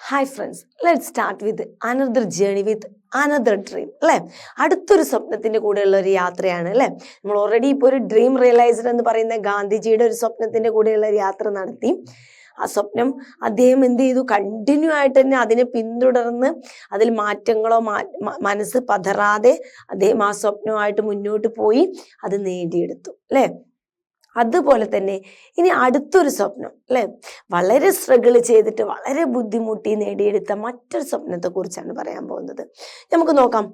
Hi friends, let start with another journey with another dream അല്ലേ. അടുത്തൊരു സ്വപ്നത്തിന്റെ കൂടെയുള്ള ഒരു യാത്രയാണ് അല്ലേ. നമ്മൾ ഓൾറെഡി ഇപ്പോൾ ഒരു ഡ്രീം റിയലൈസ്ഡ് എന്ന് പറയുന്ന ഗാന്ധിജിയുടെ ഒരു സ്വപ്നത്തിന്റെ കൂടെയുള്ള ഒരു യാത്ര നടത്തി. ആ സ്വപ്നം അദ്ദേഹം എന്ത് ചെയ്തു, കണ്ടിന്യൂ ആയിട്ട് തന്നെ അതിനെ പിന്തുടർന്ന് അതിൽ മാറ്റങ്ങളോ മനസ്സ് പതറാതെ അദ്ദേഹം ആ സ്വപ്നമായിട്ട് മുന്നോട്ട് പോയി അത് നേടിയെടുത്തു അല്ലേ. അതുപോലെ തന്നെ ഇനി അടുത്തൊരു സ്വപ്നം അല്ലെ, വളരെ സ്ട്രഗിൾ ചെയ്തിട്ട് വളരെ ബുദ്ധിമുട്ടി നേടിയെടുത്ത മറ്റൊരു സ്വപ്നത്തെ കുറിച്ചാണ് പറയാൻ പോകുന്നത്. നമുക്ക് നോക്കാം.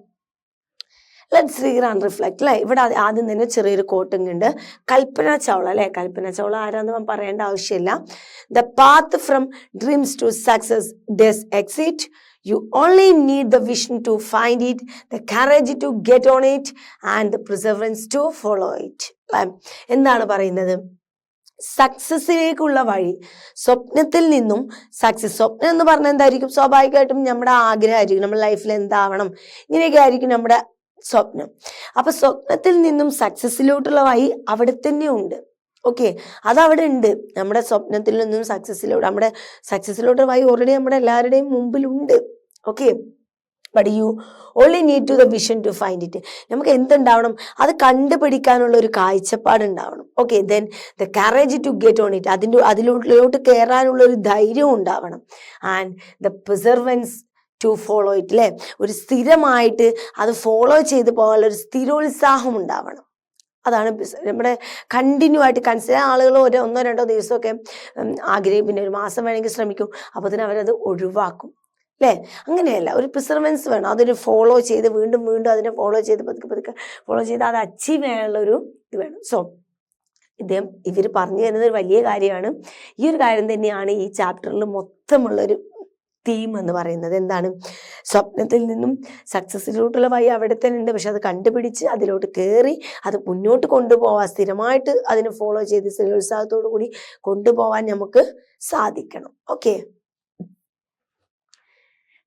ലെറ്റ്സ് റീഡ് ആൻഡ് റിഫ്ലക്ട് അല്ലെ. ഇവിടെ ആദ്യം തന്നെ ചെറിയൊരു കോട്ടിംഗ് ഉണ്ട്. കൽപ്പന ചൗള അല്ലെ. കൽപ്പന ചൗള ആരാന്ന് പറയേണ്ട ആവശ്യമില്ല. The path from dreams to success does exist. You only need the vision to find it, the courage to get on it, and the perseverance to follow it. എന്താണ് പറയുന്നത്? സക്സസിലേക്കുള്ള വഴി, സ്വപ്നത്തിൽ നിന്നും സക്സസ്. സ്വപ്നം എന്ന് പറഞ്ഞാൽ എന്തായിരിക്കും? സ്വാഭാവികമായിട്ടും നമ്മുടെ ആഗ്രഹമായിരിക്കും, നമ്മുടെ ലൈഫിൽ എന്താവണം, ഇങ്ങനെയൊക്കെ ആയിരിക്കും നമ്മുടെ സ്വപ്നം. അപ്പൊ സ്വപ്നത്തിൽ നിന്നും സക്സസിലോട്ടുള്ള വഴി അവിടെ തന്നെ ഉണ്ട്. ഓക്കെ, അതവിടെ ഉണ്ട്. നമ്മുടെ സ്വപ്നത്തിൽ നിന്നും നമ്മുടെ സക്സസിലോട്ട് വഴി ഓൾറെഡി നമ്മുടെ എല്ലാവരുടെയും മുമ്പിലുണ്ട്. Okay, but you only need to the vision to find it. നമുക്ക് എന്തുണ്ടാവണം? അത് കണ്ടുപിടിക്കാനുള്ള ഒരു കാഴ്ചപ്പാടുണ്ടാവണം. Okay, then the courage to get on it. അതിലോട്ട് കയറാനുള്ള ഒരു ധൈര്യം ഉണ്ടാവണം. And the perseverance to follow it അല്ലേ. ഒരു സ്ഥിരമായിട്ട് അത് ഫോളോ ചെയ്ത് പോകാനുള്ള ഒരു സ്ഥിരോത്സാഹം ഉണ്ടാവണം. അതാണ് നമ്മുടെ കണ്ടിന്യൂ ആയിട്ട് ചില ആളുകൾ ഒന്നോ രണ്ടോ ദിവസമൊക്കെ ആഗ്രഹിക്കും, പിന്നെ ഒരു മാസം വേണമെങ്കിൽ ശ്രമിക്കും, അപ്പോൾ തന്നെ അവരത് ഒഴിവാക്കും അല്ലേ. അങ്ങനെയല്ല, ഒരു പെർസെവറൻസ് വേണം. അതൊരു ഫോളോ ചെയ്ത് വീണ്ടും വീണ്ടും അതിനെ ഫോളോ ചെയ്ത് പതുക്കെ ഫോളോ ചെയ്ത് അത് അച്ചീവ് ചെയ്യാനുള്ള ഒരു ഇത് വേണം. സോ ഇവർ പറഞ്ഞു തരുന്നത് ഒരു വലിയ കാര്യമാണ്. ഈ ഒരു കാര്യം തന്നെയാണ് ഈ ചാപ്റ്ററിൽ മൊത്തമുള്ളൊരു തീം എന്ന് പറയുന്നത്. എന്താണ്? സ്വപ്നത്തിൽ നിന്നും സക്സസിലോട്ടുള്ള വഴി അവിടെ തന്നെ ഉണ്ട്, പക്ഷെ അത് കണ്ടുപിടിച്ച് അതിലോട്ട് കയറി അത് മുന്നോട്ട് കൊണ്ടുപോവാൻ, സ്ഥിരമായിട്ട് അതിനെ ഫോളോ ചെയ്ത് സ്ഥിരോത്സാഹത്തോടു കൂടി കൊണ്ടുപോകാൻ നമുക്ക് സാധിക്കണം. Okay,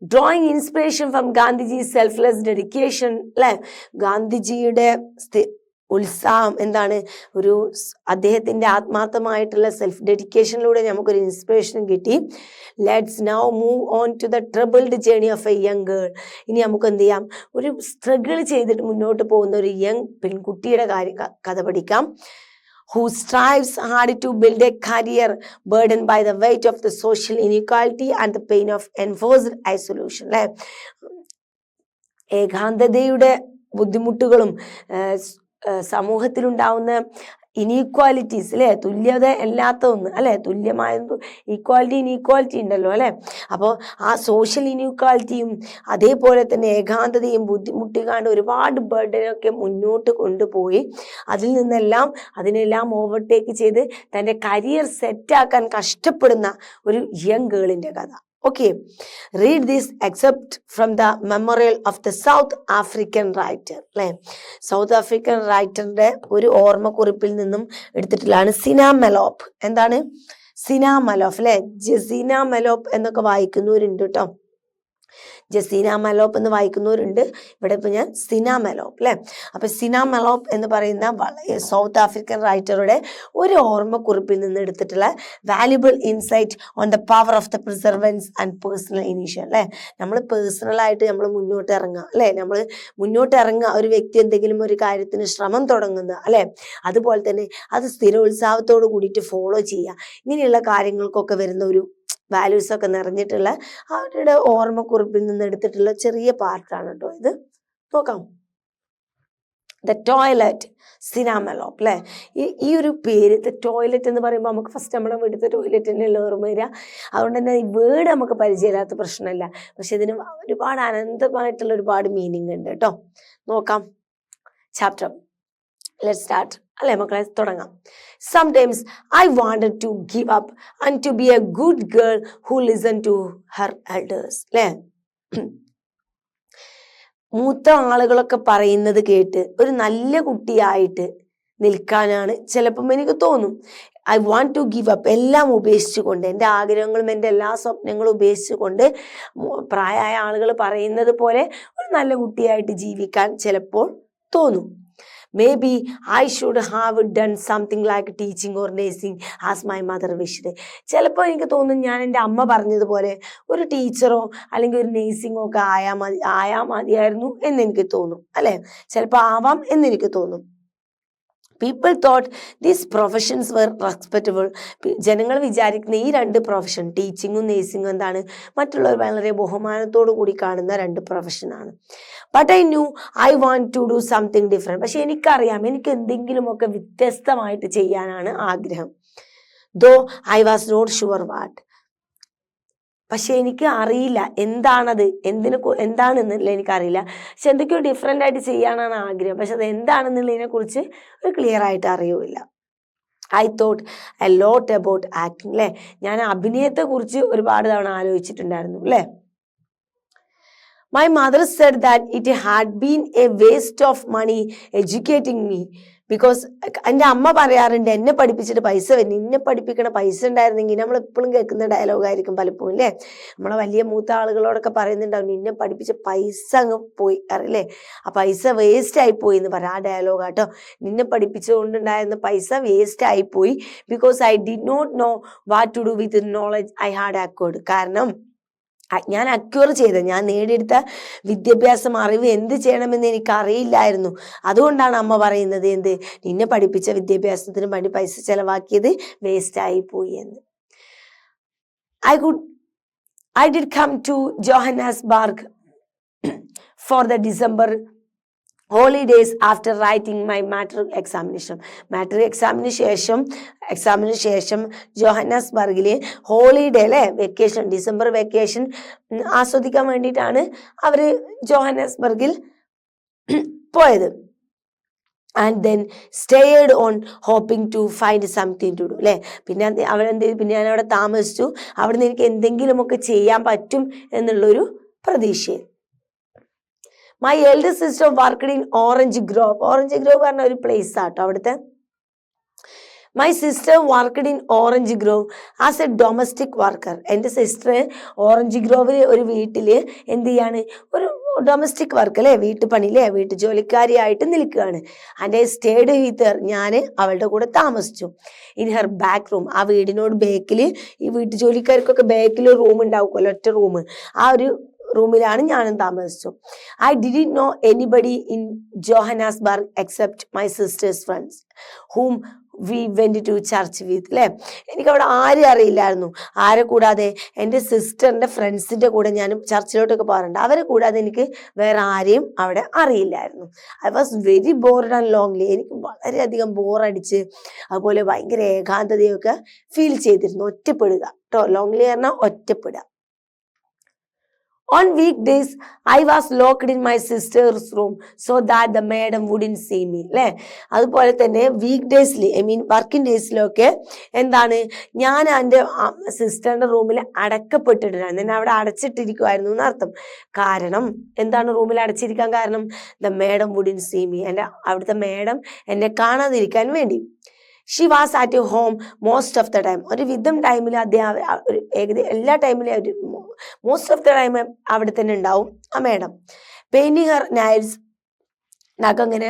drawing inspiration from Gandhiji selfless dedication അല്ലെ. ഗാന്ധിജിയുടെ ഉത്സാഹം എന്താണ്? അദ്ദേഹത്തിന്റെ ആത്മാർത്ഥമായിട്ടുള്ള സെൽഫ് ഡെഡിക്കേഷനിലൂടെ നമുക്കൊരു ഇൻസ്പിറേഷൻ കിട്ടി. Let's now move on to the troubled journey of a young girl. ഇനി നമുക്ക് എന്ത് ചെയ്യാം? ഒരു സ്ട്രഗിൾ ചെയ്തിട്ട് മുന്നോട്ട് പോകുന്ന ഒരു യങ് പെൺകുട്ടിയുടെ കഥ പഠിക്കാം. Who strives hard to build a career burdened by the weight of the social inequality and the pain of enforced isolation. അല്ലെ, ഏകാന്തതയുടെ ബുദ്ധിമുട്ടുകളും സമൂഹത്തിലുണ്ടാവുന്ന ഇനീക്വാലിറ്റീസ് അല്ലെ, തുല്യത അല്ലാത്ത ഒന്ന് അല്ലെ, തുല്യമായ ഇനീക്വാലിറ്റി ഉണ്ടല്ലോ അല്ലെ. അപ്പോൾ ആ സോഷ്യൽ ഇനീക്വാലിറ്റിയും അതേപോലെ തന്നെ ഏകാന്തതയും ബുദ്ധിമുട്ടിക്കാണ്ട് ഒരുപാട് ബർഡനൊക്കെ മുന്നോട്ട് കൊണ്ടുപോയി അതിനെല്ലാം ഓവർടേക്ക് ചെയ്ത് തൻ്റെ കരിയർ സെറ്റാക്കാൻ കഷ്ടപ്പെടുന്ന ഒരു യങ് ഗേളിൻ്റെ കഥ. Okay, read this excerpt from the memorial of the South African writer. South African റൈറ്ററിന്റെ ഒരു ഓർമ്മക്കുറിപ്പിൽ നിന്നും എടുത്തിട്ടുള്ളതാണ്. സിന മെലോപ്പ്. എന്താണ്? സിന മെലോപ്പ് അല്ലെ. ജസീന മെലോപ്പ് എന്നൊക്കെ വായിക്കുന്നവരുണ്ട് കേട്ടോ. ജസീന മെലോപ്പ് എന്ന് വായിക്കുന്നവരുണ്ട്. ഇവിടെ ഇപ്പൊ ഞാൻ സിന മെലോപ്പ് അല്ലെ. അപ്പൊ സിന മെലോപ്പ് എന്ന് പറയുന്ന സൗത്ത് ആഫ്രിക്കൻ റൈറ്ററുടെ ഒരു ഓർമ്മക്കുറിപ്പിൽ നിന്ന് എടുത്തിട്ടുള്ള valuable insight on the power of the Perseverance and personal initiation അല്ലെ. നമ്മൾ പേഴ്സണലായിട്ട് നമ്മൾ മുന്നോട്ട് ഇറങ്ങുക അല്ലെ. നമ്മൾ മുന്നോട്ട് ഇറങ്ങുക, ഒരു വ്യക്തി എന്തെങ്കിലും ഒരു കാര്യത്തിന് ശ്രമം തുടങ്ങുന്ന അല്ലെ, അതുപോലെ തന്നെ അത് സ്ഥിരോത്സാഹത്തോട് കൂടിയിട്ട് ഫോളോ ചെയ്യുക, ഇങ്ങനെയുള്ള കാര്യങ്ങൾക്കൊക്കെ വരുന്ന ഒരു വാല്യൂസ് ഒക്കെ നിറഞ്ഞിട്ടുള്ള അവരുടെ ഓർമ്മക്കുറിപ്പിൽ നിന്ന് എടുത്തിട്ടുള്ള ചെറിയ പാർട്ടാണ് കേട്ടോ ഇത്. നോക്കാം. ദ ടോയ്ലറ്റ്, സിന മെലോപ്പ് അല്ലെ. ഈ ഒരു പേര് ദ ടോയ്ലറ്റ് എന്ന് പറയുമ്പോൾ നമുക്ക് ഫസ്റ്റ് നമ്മുടെ വീട്ടിലത്തെ ടോയ്ലറ്റ് തന്നെയല്ല ഓർമ്മ വരിക. അതുകൊണ്ട് തന്നെ ഈ വേർഡ് നമുക്ക് പരിചയമില്ലാത്ത പ്രശ്നമില്ല, പക്ഷെ ഇതിന് ഒരുപാട് അനന്തമായിട്ടുള്ള ഒരുപാട് മീനിങ് ഉണ്ട് കേട്ടോ. നോക്കാം ചാപ്റ്റർ. ലെറ്റ്സ് സ്റ്റാർട്ട് അല്ലെ മക്കളെ, തുടങ്ങാം. Sometimes I wanted to give up and to be a good girl who listen to her elders അല്ലെ. മൂത്ത ആളുകളൊക്കെ പറയുന്നത് കേട്ട് ഒരു നല്ല കുട്ടിയായിട്ട് നിൽക്കാനാണ് ചിലപ്പം എനിക്ക് തോന്നും. I want to give up, എല്ലാം ഉപേക്ഷിച്ചുകൊണ്ട്, എൻ്റെ ആഗ്രഹങ്ങളും എൻ്റെ എല്ലാ സ്വപ്നങ്ങളും ഉപേക്ഷിച്ചുകൊണ്ട് പ്രായമായ ആളുകൾ പറയുന്നത് പോലെ ഒരു നല്ല കുട്ടിയായിട്ട് ജീവിക്കാൻ ചിലപ്പോൾ തോന്നും. May be I should have done something like teaching or nursing as my mother wished. ചിലപ്പോൾ എനിക്ക് തോന്നുന്നു ഞാൻ എൻ്റെ അമ്മ പറഞ്ഞതുപോലെ ഒരു ടീച്ചറോ അല്ലെങ്കിൽ ഒരു നേഴ്സിംഗോ ഒക്കെ ആയാൽ മതിയായിരുന്നു എന്നെനിക്ക് തോന്നും, അല്ലേ? ചിലപ്പോൾ ആവാം എന്നെനിക്ക് തോന്നും. People thought these professions were respectable. ജനങ്ങൾ വിചാരിക്കുന്ന ഈ രണ്ട് പ്രൊഫഷൻ, ടീച്ചിങ്ങും നേഴ്സിങ്ങും, എന്താണ്, മറ്റുള്ളവർ വളരെ ബഹുമാനത്തോടു കൂടി കാണുന്ന രണ്ട് പ്രൊഫഷനാണ്. But I knew I want to do something different. പക്ഷെ എനിക്കറിയാം എനിക്ക് എന്തെങ്കിലുമൊക്കെ വ്യത്യസ്തമായിട്ട് ചെയ്യാനാണ് ആഗ്രഹം. Though I was not sure what. പക്ഷെ എനിക്ക് അറിയില്ല എന്താണത്, എന്താണെന്നുള്ള എനിക്കറിയില്ല. പക്ഷെ എന്തൊക്കെയോ ഡിഫറെൻ്റ് ആയിട്ട് ചെയ്യാനാണ് ആഗ്രഹം. പക്ഷെ അത് എന്താണെന്നുള്ളതിനെ കുറിച്ച് ഒരു ക്ലിയർ ആയിട്ട് അറിയില്ല. I thought a lot about acting. അല്ലേ? ഞാൻ അഭിനയത്തെക്കുറിച്ച് ഒരുപാട് തവണ ആലോചിച്ചിട്ടുണ്ടായിരുന്നു, അല്ലേ? My mother said that it had been a waste of money educating me because എൻ്റെ അമ്മ പറയാറുണ്ട്, എന്നെ പഠിപ്പിച്ചിട്ട് പൈസ വരും, നിന്നെ പഠിപ്പിക്കണ പൈസ ഉണ്ടായിരുന്നെങ്കിൽ. നമ്മൾ എപ്പോഴും കേൾക്കുന്ന ഡയലോഗായിരിക്കും പലപ്പോഴും, അല്ലേ? നമ്മളെ വലിയ മൂത്ത ആളുകളോടൊക്കെ പറയുന്നുണ്ടാവും, നിന്നെ പഠിപ്പിച്ച പൈസ അങ്ങ് പോയി, അറിയില്ലേ, ആ പൈസ വേസ്റ്റ് ആയിപ്പോയി എന്ന് പറയാം. ആ ഡയലോഗ് കേട്ടോ. നിന്നെ പഠിപ്പിച്ചുകൊണ്ടുണ്ടായിരുന്ന പൈസ വേസ്റ്റ് ആയിപ്പോയി because I did not know what to do with knowledge I had acquired. കാരണം ഞാൻ അക്വയർ ചെയ്ത, ഞാൻ നേടിയെടുത്ത വിദ്യാഭ്യാസം, അറിവ് എന്ത് ചെയ്യണമെന്ന് എനിക്ക് അറിയില്ലായിരുന്നു. അതുകൊണ്ടാണ് അമ്മ പറയുന്നത്, എന്ത്, നിന്നെ പഠിപ്പിച്ച വിദ്യാഭ്യാസത്തിന് വേണ്ടി പൈസ ചെലവാക്കിയത് വേസ്റ്റ് ആയി പോയി എന്ന്. I did come to Johannesburg for the December holidays after writing my matric examination. Matric എക്സാമിന് ശേഷം ജോഹന്നാസ്ബർഗിൽ ഹോളിഡേ, അല്ലേ, വെക്കേഷൻ, ഡിസംബർ വെക്കേഷൻ ആസ്വദിക്കാൻ വേണ്ടിയിട്ടാണ് അവർ ജോഹന്നാസ്ബർഗിൽ പോയത്. And then stayed on hoping to find something to do. അല്ലേ? പിന്നെ ഞാൻ അവിടെ താമസിച്ചു. അവിടുന്ന് എനിക്ക് എന്തെങ്കിലുമൊക്കെ ചെയ്യാൻ പറ്റും എന്നുള്ളൊരു പ്രതീക്ഷയിൽ. My elder sister worked in Orange Grove. Orange Grove പറഞ്ഞ ഒരു പ്ലേസ് ആട്ടോ അവിടുത്തെ. My sister worked in Orange Grove as a domestic worker. എൻ്റെ സിസ്റ്റർ ഓറഞ്ച് ഗ്രോവിൽ ഒരു വീട്ടിൽ എന്ത് ചെയ്യാണ്, ഒരു ഡൊമസ്റ്റിക് വർക്ക്, അല്ലേ, വീട്ടുപണിയിലെ വീട്ടു ജോലിക്കാരിയായിട്ട് നിൽക്കുകയാണ്. ആൻഡ് ഐ സ്റ്റേഡ് വിത്ത് ഹർ. ഞാൻ അവളുടെ കൂടെ താമസിച്ചു. In her back room. ആ വീടിനോട് ബാക്കിൽ, ഈ വീട്ടു ജോലിക്കാർക്കൊക്കെ ബാക്കിൽ റൂം ഉണ്ടാവുമല്ലോ, ഒറ്റ റൂം. ആ ഒരു റൂമിലാണ് ഞാനും താമസിച്ചു. I didn't know anybody in Johannesburg except my sister's friends whom we went to church with. അല്ലേ? എനിക്കവിടെ ആരും അറിയില്ലായിരുന്നു. ആരെ കൂടാതെ? എൻ്റെ സിസ്റ്ററിൻ്റെ ഫ്രണ്ട്സിൻ്റെ കൂടെ ഞാൻ ചർച്ചിലോട്ടൊക്കെ പോകാറുണ്ട്. അവരെ കൂടാതെ എനിക്ക് വേറെ ആരെയും അവിടെ അറിയില്ലായിരുന്നു. I was very board and lonely. എനിക്ക് വളരെയധികം ബോറടിച്ച്, അതുപോലെ ഭയങ്കര ഏകാന്തതയൊക്കെ ഫീൽ ചെയ്തിരുന്നു. ഒറ്റപ്പെടുക കേട്ടോ. ലോൺലി പറഞ്ഞാൽ ഒറ്റപ്പെടുക. On weekdays, I was locked in my sister's room so that the madam wouldn't see me. അല്ലേ? അതുപോലെ തന്നെ വീക്ക് ഡേയ്സിൽ, വർക്കിംഗ് ഡേയ്സിലൊക്കെ എന്താണ്, ഞാൻ എൻ്റെ സിസ്റ്ററിൻ്റെ റൂമിൽ അടക്കപ്പെട്ടിട്ടുണ്ടായിരുന്നു. എന്നെ അവിടെ അടച്ചിട്ടിരിക്കുമായിരുന്നു എന്നർത്ഥം. കാരണം എന്താണ് റൂമിൽ അടച്ചിരിക്കാൻ കാരണം? The madam wouldn't see me. അവിടുത്തെ മേഡം എന്നെ കാണാതിരിക്കാൻ വേണ്ടി. She was at home most of the time. ഒരു വിധം ടൈമിൽ അദ്ദേഹം, ഏകദേശം എല്ലാ ടൈമിലും, മോസ്റ്റ് ഓഫ് ദ ടൈം അവിടെ തന്നെ ഉണ്ടാവും ആ മേഡം. Painting Har Niles. നഖം ഇങ്ങനെ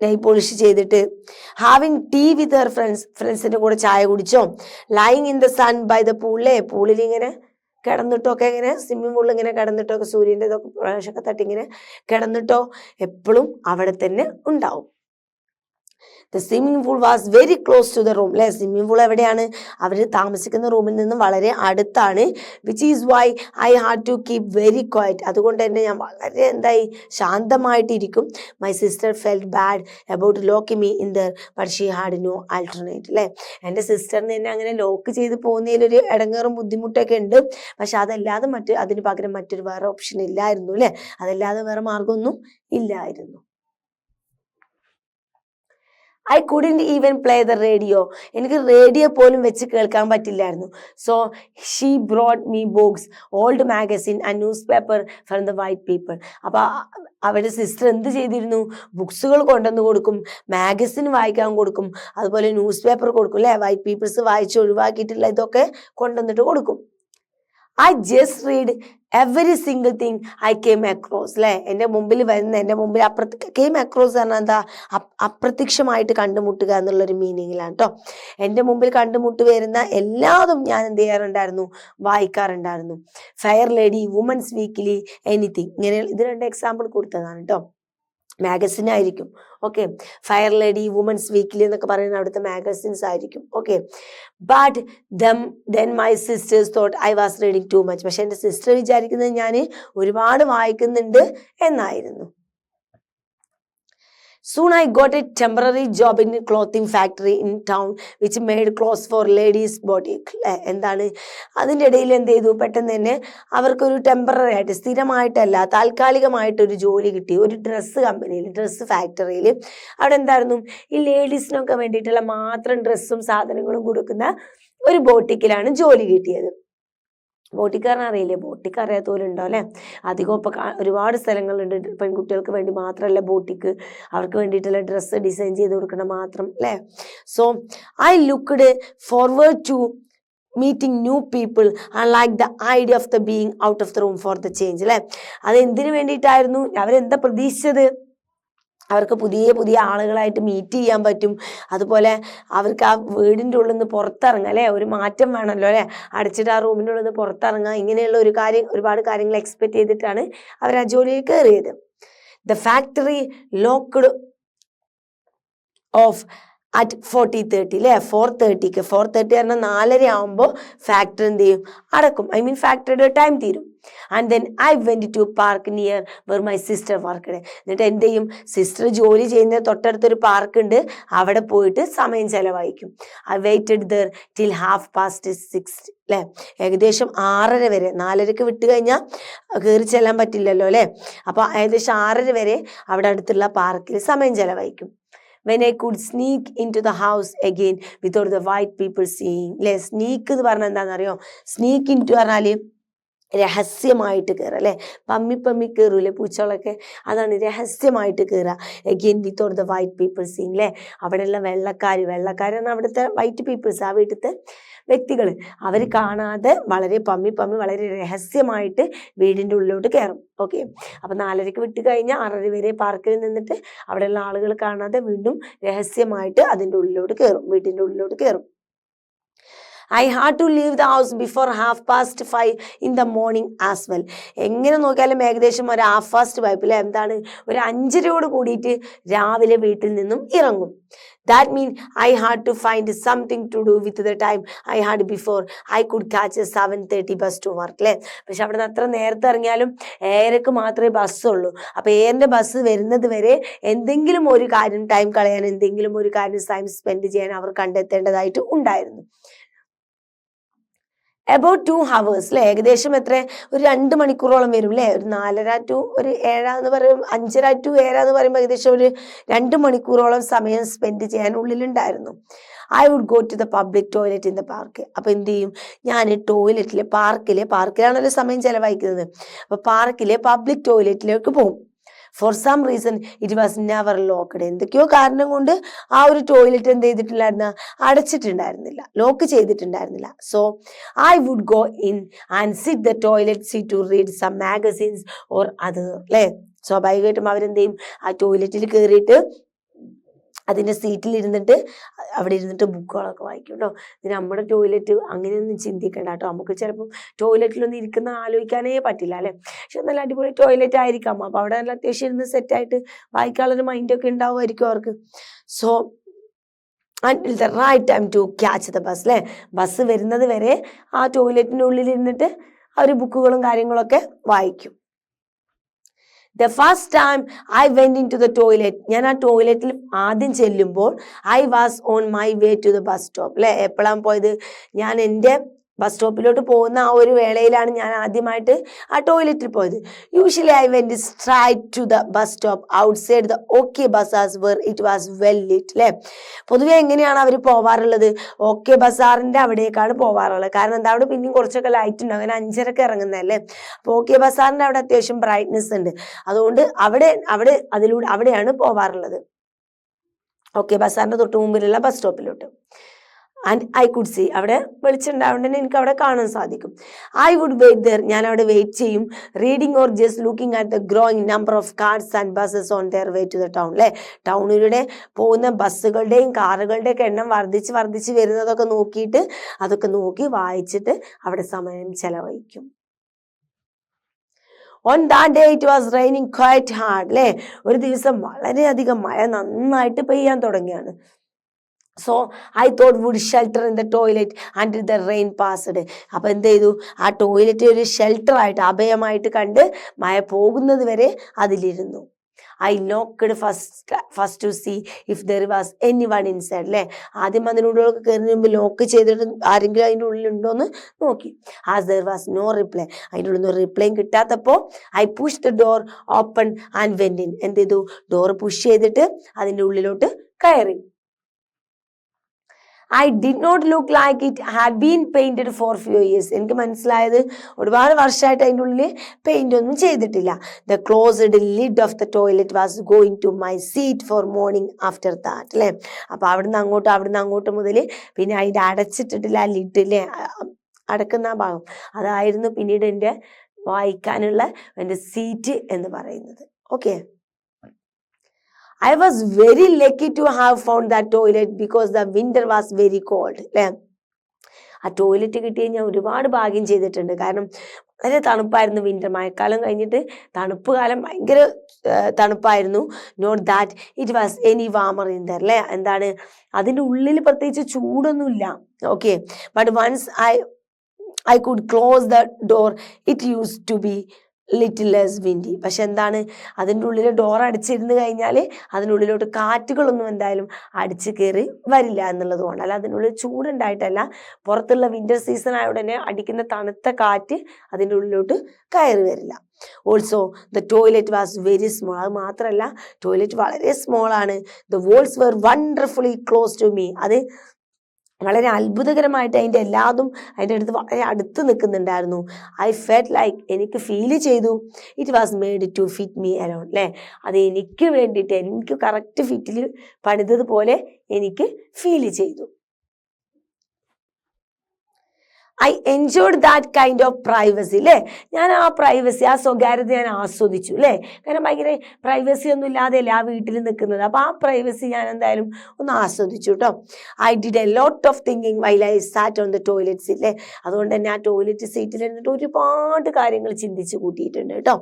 നെയ് പോളിഷ് ചെയ്തിട്ട്. ഹാവിങ് ടീ വിത്ത് ഹർ ഫ്രണ്ട്സിൻ്റെ കൂടെ ചായ കുടിച്ചോ. Lying in the sun by the പൂളിലെ, പൂളിൽ ഇങ്ങനെ കിടന്നിട്ടൊക്കെ, ഇങ്ങനെ സ്വിമ്മിംഗ് പൂളിൽ ഇങ്ങനെ കിടന്നിട്ടൊക്കെ, സൂര്യൻ്റെ ഇതൊക്കെ പ്രകാശമൊക്കെ തട്ടി ഇങ്ങനെ കിടന്നിട്ടോ എപ്പോഴും അവിടെ തന്നെ ഉണ്ടാവും. The swimming pool was very close to the room. അല്ലെ? സ്വിമ്മിംഗ് പൂൾ എവിടെയാണ്? അവർ താമസിക്കുന്ന റൂമിൽ നിന്നും വളരെ അടുത്താണ്. which is why I had to keep very quiet. അതുകൊണ്ട് തന്നെ ഞാൻ വളരെ ശാന്തമായിട്ടിരിക്കും. My sister felt bad about locking me in there, but she had no alternate. അല്ലേ? എൻ്റെ സിസ്റ്ററിന് എന്നെ അങ്ങനെ ലോക്ക് ചെയ്ത് പോകുന്നതിലൊരു ഇടങ്ങേറും ബുദ്ധിമുട്ടൊക്കെ ഉണ്ട്. പക്ഷെ അതല്ലാതെ അതിന് പകരം മറ്റൊരു വേറെ ഓപ്ഷൻ ഇല്ലായിരുന്നു. അല്ലേ? അതല്ലാതെ വേറെ മാർഗമൊന്നും ഇല്ലായിരുന്നു. I couldn't even play the radio. എനിക്ക് റേഡിയോ പോലും വെച്ച് കേൾക്കാൻ പറ്റില്ലായിരുന്നു. So she brought me books, old magazine and news paper from the white people. അപ്പോൾ അവരുടെ സിസ്റ്റർ എന്ത് ചെയ്തിരുന്നു? ബുക്സുകൾ കൊണ്ടുവന്ന് കൊടുക്കും, മാഗസിൻ വായിക്കാൻ കൊടുക്കും, അതുപോലെ ന്യൂസ് പേപ്പർ കൊടുക്കും. അല്ലേ? വൈറ്റ് പീപ്പിൾസ് വായിച്ച് ഒഴിവാക്കിയിട്ടുള്ള ഇതൊക്കെ കൊണ്ടുവന്നിട്ട് കൊടുക്കും. I just read every single thing I came across അല്ലെ, എൻ്റെ മുമ്പിൽ കെയിം അക്രോസ് പറഞ്ഞാൽ എന്താ, അപ്രത്യക്ഷമായിട്ട് കണ്ടുമുട്ടുക എന്നുള്ളൊരു മീനിങ്ങിലാണ് കേട്ടോ. എൻ്റെ മുമ്പിൽ കണ്ടുമുട്ട് വരുന്ന എല്ലാതും ഞാൻ എന്ത് ചെയ്യാറുണ്ടായിരുന്നു, വായിക്കാറുണ്ടായിരുന്നു. Fair Lady, Woman's Weekly, anything, ഇങ്ങനെ ഇത് 2 എക്സാമ്പിൾ കൊടുത്തതാണ് കേട്ടോ. മാഗസിൻ ആയിരിക്കും. Okay, Fair Lady, Woman's Weekly എന്നൊക്കെ പറയുന്ന അവിടുത്തെ മാഗസിൻസ് ആയിരിക്കും. Okay, but then my sister's thought I was reading too much. പക്ഷെ എൻ്റെ സിസ്റ്റർ വിചാരിക്കുന്നത് ഞാൻ ഒരുപാട് വായിക്കുന്നുണ്ട് എന്നായിരുന്നു. Soon I got a temporary job in a clothing factory in town which made clothes for ladies boutique. എന്താണ് അതിൻ്റെ ഇടയിൽ എന്ത് ചെയ്തു, പെട്ടെന്ന് തന്നെ അവർക്കൊരു ടെമ്പററി ആയിട്ട്, സ്ഥിരമായിട്ടല്ല താൽക്കാലികമായിട്ടൊരു ജോലി കിട്ടി ഒരു ഡ്രസ്സ് കമ്പനിയിൽ, ഡ്രസ്സ് ഫാക്ടറിയിൽ. അവിടെ എന്തായിരുന്നു, ഈ ലേഡീസിനൊക്കെ വേണ്ടിയിട്ടുള്ള മാത്രം ഡ്രസ്സും സാധനങ്ങളും കൊടുക്കുന്ന ഒരു ബോട്ടിക്കിലാണ് ജോലി കിട്ടിയത്. ബോട്ടിക്കാരനെ അറിയില്ലേ, ബോട്ടിക്ക് അറിയാത്തവരുണ്ടോ അല്ലെ, അധികം ഇപ്പൊ ഒരുപാട് സ്ഥലങ്ങളുണ്ട് പെൺകുട്ടികൾക്ക് വേണ്ടി മാത്രമല്ല ബോട്ടിക്ക്, അവർക്ക് വേണ്ടിയിട്ടുള്ള ഡ്രസ്സ് ഡിസൈൻ ചെയ്ത് കൊടുക്കണം മാത്രം അല്ലെ. So I looked forward to meeting new people and like the idea of the being out of the room for the change അല്ലെ. അത് എന്തിനു വേണ്ടിയിട്ടായിരുന്നു, അവരെന്താ പ്രതീക്ഷിച്ചത്, അവർക്ക് പുതിയ പുതിയ ആളുകളായിട്ട് മീറ്റ് ചെയ്യാൻ പറ്റും, അതുപോലെ അവർക്ക് ആ വീടിൻ്റെ ഉള്ളിൽ നിന്ന് പുറത്തിറങ്ങാം അല്ലെ, ഒരു മാറ്റം വേണമല്ലോ അല്ലെ, അടച്ചിട്ട് ആ റൂമിൻ്റെ ഉള്ളിൽ നിന്ന് പുറത്തിറങ്ങാം, ഇങ്ങനെയുള്ള ഒരുപാട് കാര്യങ്ങൾ എക്സ്പെക്ട് ചെയ്തിട്ടാണ് അവർ ആ ജോലിയിൽ കയറിയത്. The factory locked of at 40:30 അല്ലെ, 4:30 പറഞ്ഞാൽ 4:30 ആകുമ്പോൾ ഫാക്ടറി എന്ത് ചെയ്യും, അടക്കും. ഫാക്ടറിയുടെ ടൈം തീരും. And then I went to park near where my sister worked. എന്നിട്ട് എന്ത് ചെയ്യും, സിസ്റ്റർ ജോലി ചെയ്യുന്ന തൊട്ടടുത്തൊരു പാർക്ക് ഉണ്ട്, അവിടെ പോയിട്ട് സമയം ചെലവഴിക്കും. ഐ വെയിറ്റഡ് ദർ ടിൽ 6:30 അല്ലെ, ഏകദേശം 6:30 വരെ. 4:30 വിട്ട് കഴിഞ്ഞാൽ കയറി ചെല്ലാൻ പറ്റില്ലല്ലോ അല്ലെ, അപ്പൊ ഏകദേശം 6:30 വരെ അവിടെ അടുത്തുള്ള പാർക്കിൽ സമയം ചെലവഴിക്കും. When I could sneak into the house again without the white people seeing. അല്ലെ, സ്നീക്ക് എന്ന് പറഞ്ഞാൽ എന്താണെന്നറിയോ, സ്നീക്ക് ഇൻറ്റു പറഞ്ഞാല് രഹസ്യമായിട്ട് കയറുക അല്ലെ, പമ്മി കയറൂല്ലേ പൂച്ചകളൊക്കെ, അതാണ് രഹസ്യമായിട്ട് കയറുക. Again without the white people seeing അല്ലെ, അവിടെയുള്ള വെള്ളക്കാരാണ് അവിടുത്തെ വൈറ്റ് പീപ്പിൾസ്, ആ വീട്ടിലത്തെ വ്യക്തികൾ, അവർ കാണാതെ വളരെ പമ്മി വളരെ രഹസ്യമായിട്ട് വീടിൻ്റെ ഉള്ളിലോട്ട് കയറും. ഓക്കെ, അപ്പൊ 4:30 വിട്ട് കഴിഞ്ഞാൽ 6:30 വരെ പാർക്കിൽ നിന്നിട്ട് അവിടെയുള്ള ആളുകൾ കാണാതെ വീണ്ടും രഹസ്യമായിട്ട് അതിൻ്റെ ഉള്ളിലോട്ട് കയറും, വീട്ടിൻ്റെ ഉള്ളിലോട്ട് കയറും. I had to leave the house before 5:30 in the morning as well. എങ്ങനെ നോക്കിയാലും ഏകദേശം ഒരു 5:30 എന്താണ്, ഒരു 5:30 കൂടിയിട്ട് രാവിലെ വീട്ടിൽ നിന്നും ഇറങ്ങും. That means I had to find something to do with the time I had before I could catch a 7:30 bus to work അല്ലേ. പക്ഷെ അവിടെ നിന്ന് അത്ര നേരത്തെ ഇറങ്ങിയാലും 7:30 മാത്രമേ ബസ്സുള്ളൂ. അപ്പൊ 7:00 ബസ് വരുന്നത് വരെ എന്തെങ്കിലും ഒരു കാര്യം ടൈം കളയാൻ, എന്തെങ്കിലും ഒരു കാര്യം ടൈം സ്പെൻഡ് ചെയ്യാൻ അവർ കണ്ടെത്തേണ്ടതായിട്ട് ഉണ്ടായിരുന്നു. About 2 hours അല്ലെ, ഏകദേശം എത്ര, ഒരു 2 മണിക്കൂറോളം വരും അല്ലെ. ഒരു 4:30 to ഒരു 7 എന്ന് പറയും, 5:30 to 7 എന്ന് പറയുമ്പോൾ ഏകദേശം ഒരു 2 മണിക്കൂറോളം സമയം സ്പെൻഡ് ചെയ്യാൻ ഉള്ളിലുണ്ടായിരുന്നു. I would go to the public toilet in the park. അപ്പൊ എന്ത് ചെയ്യും, ഞാൻ ടോയ്ലറ്റിലെ പാർക്കിലാണല്ലോ സമയം ചെലവഴിക്കുന്നത്, അപ്പൊ പാർക്കിലെ പബ്ലിക് ടോയ്ലറ്റിലേക്ക് പോകും. For some reason it was never locked. എന്തൊക്കെയോ കാരണം കൊണ്ട് ആ ഒരു ടോയ്ലറ്റ് എന്ത് ചെയ്തിട്ടില്ലായിരുന്നു, അടച്ചിട്ടുണ്ടായിരുന്നില്ല, ലോക്ക് ചെയ്തിട്ടുണ്ടായിരുന്നില്ല. So I would go in and sit the toilet seat to read some magazines or other അല്ലെ. സ്വാഭാവികമായിട്ടും അവരെന്ത് ചെയ്യും, ആ ടോയ്ലറ്റിൽ കയറിയിട്ട് അതിൻ്റെ സീറ്റിൽ ഇരുന്നിട്ട് അവിടെ ഇരുന്നിട്ട് ബുക്കുകളൊക്കെ വായിക്കും കേട്ടോ. ഇത് നമ്മുടെ ടോയ്ലറ്റ് അങ്ങനെയൊന്നും ചിന്തിക്കണ്ട കേട്ടോ, നമുക്ക് ചിലപ്പം ടോയ്ലറ്റിലൊന്നും ഇരിക്കുന്ന ആലോചിക്കാനേ പറ്റില്ല അല്ലെ, പക്ഷെ നല്ല അടിപൊളി ടോയ്ലറ്റ് ആയിരിക്കാം, അപ്പൊ അവിടെ നല്ല അത്യാവശ്യം ഇരുന്ന് സെറ്റായിട്ട് വായിക്കാനുള്ളൊരു മൈൻഡൊക്കെ ഉണ്ടാവുമായിരിക്കും അവർക്ക്. So until the right time to catch the bus അല്ലെ, ബസ് വരുന്നത് വരെ ആ ടോയ്ലറ്റിൻ്റെ ഉള്ളിൽ ഇരുന്നിട്ട് അവർ ബുക്കുകളും കാര്യങ്ങളൊക്കെ വായിക്കും. The first time I went into the toilet, ഞാൻ ആ ടോയ്ലറ്റിൽ ആദ്യം ചെല്ലുമ്പോൾ I was on my way to the bus stop അല്ലെ. എപ്പോഴാണ് പോയത്, ഞാൻ എൻ്റെ ബസ് സ്റ്റോപ്പിലോട്ട് പോകുന്ന ആ ഒരു വേളയിലാണ് ഞാൻ ആദ്യമായിട്ട് ആ ടോയ്ലറ്റിൽ പോയത്. Usually I went straight to the bus stop outside the OK Bazaars where it was well lit അല്ലെ. പൊതുവെ എങ്ങനെയാണ് അവർ പോവാറുള്ളത്, ഓക്കെ ബസാറിന്റെ അവിടേക്കാണ് പോവാറുള്ളത്. കാരണം എന്താ, അവിടെ പിന്നെയും കുറച്ചൊക്കെ ലൈറ്റ് ഉണ്ട്, അങ്ങനെ 5:30 ഇറങ്ങുന്നതല്ലേ. അപ്പോൾ ഓക്കെ ബസാറിന്റെ അവിടെ അത്യാവശ്യം ബ്രൈറ്റ്നെസ് ഉണ്ട്, അതുകൊണ്ട് അവിടെയാണ് പോവാറുള്ളത്, ഓക്കെ ബസാറിന്റെ തൊട്ട് മുമ്പിലുള്ള ബസ് സ്റ്റോപ്പിലോട്ട്. ആൻഡ് ഐ കുഡ് സീ, അവിടെ വെളിച്ചം ഉണ്ടാവുന്നതിന് എനിക്ക് അവിടെ കാണാൻ സാധിക്കും. ഐ വുഡ് വെയിറ്റ് ദർ, ഞാൻ അവിടെ വെയിറ്റ് ചെയ്യും. Reading or just looking at the growing number of cars and buses on their way to the town. അല്ലേ, ടൗണിലൂടെ പോകുന്ന ബസ്സുകളുടെയും കാറുകളുടെയൊക്കെ എണ്ണം വർദ്ധിച്ച് വരുന്നതൊക്കെ നോക്കിയിട്ട് അതൊക്കെ നോക്കി വായിച്ചിട്ട് അവിടെ സമയം ചെലവഴിക്കും. On that day it was raining quite hard. അല്ലേ, ഒരു ദിവസം വളരെയധികം മഴ നന്നായിട്ട് പെയ്യാൻ തുടങ്ങിയാണ്. So I thought would shelter in the toilet and the rain passed. അപ്പം എന്ത് ചെയ്തു, ആ ടോയ്ലറ്റ് ഒരു ഷെൽട്ടറായിട്ട് അഭയമായിട്ട് കണ്ട് മഴ പോകുന്നത് വരെ അതിലിരുന്നു. I knocked first to see if there was any one inside. അല്ലേ, ആദ്യം അതിനുള്ളിലൊക്കെ കയറുന്നതിന് മുമ്പ് ലോക്ക് ചെയ്തിട്ട് ആരെങ്കിലും അതിൻ്റെ ഉള്ളിലുണ്ടോയെന്ന് നോക്കി. As there was no reply, അതിൻ്റെ ഉള്ളിൽ നിന്ന് ഒരു റിപ്ലൈയും കിട്ടാത്തപ്പോൾ I push the door open and went in. എന്ത് ചെയ്തു, ഡോർ പുഷ് ചെയ്തിട്ട് അതിൻ്റെ ഉള്ളിലോട്ട് കയറി. I did not look like it had been painted for few years. എനിക്ക് മനസ്സിലായത് ഒരുപാട് വർഷമായിട്ട് അതിൻ്റെ ഉള്ളിൽ പെയിന്റ് ഒന്നും ചെയ്തിട്ടില്ല. The closed lid of the toilet was going to my seat for morning after that. അല്ലേ, അപ്പോൾ അവിടുന്ന് അങ്ങോട്ട് മുതൽ പിന്നെ അതിൻ്റെ അടച്ചിട്ടിട്ടില്ല ആ ലിഡ്, അല്ലേ, അടക്കുന്ന ആ ഭാഗം, അതായിരുന്നു പിന്നീട് എൻ്റെ വായിക്കാനുള്ള എൻ്റെ സീറ്റ് എന്ന് പറയുന്നത്. Okay, I was very lucky to have found that toilet because the winter was very cold. അല്ലേ, ആ ടോയ്ലറ്റ് കിട്ടി ഞാൻ ഒരുപാട് ഭാഗ്യം ചെയ്തിട്ടുണ്ട്. കാരണം വളരെ തണുപ്പായിരുന്നു വിൻ്റർ. മഴക്കാലം കഴിഞ്ഞിട്ട് തണുപ്പ് കാലം ഭയങ്കര തണുപ്പായിരുന്നു. Not that it was any warmer in there. അല്ലേ, എന്താണ്, അതിൻ്റെ ഉള്ളിൽ പ്രത്യേകിച്ച് ചൂടൊന്നുമില്ല. Okay, but once I could close the door it use to be little less windy. പക്ഷെ എന്താണ്, അതിൻ്റെ ഉള്ളിൽ ഡോർ അടിച്ചിരുന്ന് കഴിഞ്ഞാൽ അതിനുള്ളിലോട്ട് കാറ്റുകളൊന്നും എന്തായാലും അടിച്ച് കയറി വരില്ല എന്നുള്ളത് കൊണ്ട്. അല്ല, അതിനുള്ളിൽ ചൂടുണ്ടായിട്ടല്ല, പുറത്തുള്ള വിൻ്റർ സീസൺ ആയ ഉടനെ അടിക്കുന്ന തണുത്ത കാറ്റ് അതിൻ്റെ ഉള്ളിലോട്ട് കയറി വരില്ല. Also the toilet was very small. അത് മാത്രമല്ല, ടോയ്ലറ്റ് വളരെ സ്മോളാണ്. The walls were wonderfully close to me. അത് വളരെ അത്ഭുതകരമായിട്ട് അതിൻ്റെ എല്ലാതും അതിൻ്റെ അടുത്ത് വളരെ അടുത്ത് നിൽക്കുന്നുണ്ടായിരുന്നു. ഐ ഫെൽറ്റ് ലൈക്ക്, എനിക്ക് ഫീൽ ചെയ്തു, it was made to fit me alone. അല്ലേ, അത് എനിക്ക് വേണ്ടിയിട്ട്, എനിക്ക് കറക്റ്റ് ഫിറ്റിൽ പണിതതുപോലെ എനിക്ക് ഫീൽ ചെയ്തു. I enjoyed that kind of privacy. അല്ലേ, ഞാൻ ആ പ്രൈവസി, ആ സ്വകാര്യത ഞാൻ ആസ്വദിച്ചു. അല്ലേ, കാരണം ഭയങ്കര പ്രൈവസി ഒന്നും ഇല്ലാതെയല്ലേ ആ വീട്ടിൽ നിൽക്കുന്നത്. അപ്പോൾ ആ പ്രൈവസി ഞാൻ എന്തായാലും ഒന്ന് ആസ്വദിച്ചു കേട്ടോ. I did a lot of thinking while I SAT on the toilet seat. അല്ലേ, അതുകൊണ്ട് തന്നെ ആ ടോയ്ലറ്റ് സീറ്റിൽ ഇരുന്നിട്ട് ഒരുപാട് കാര്യങ്ങൾ ചിന്തിച്ച് കൂട്ടിയിട്ടുണ്ട് കേട്ടോ.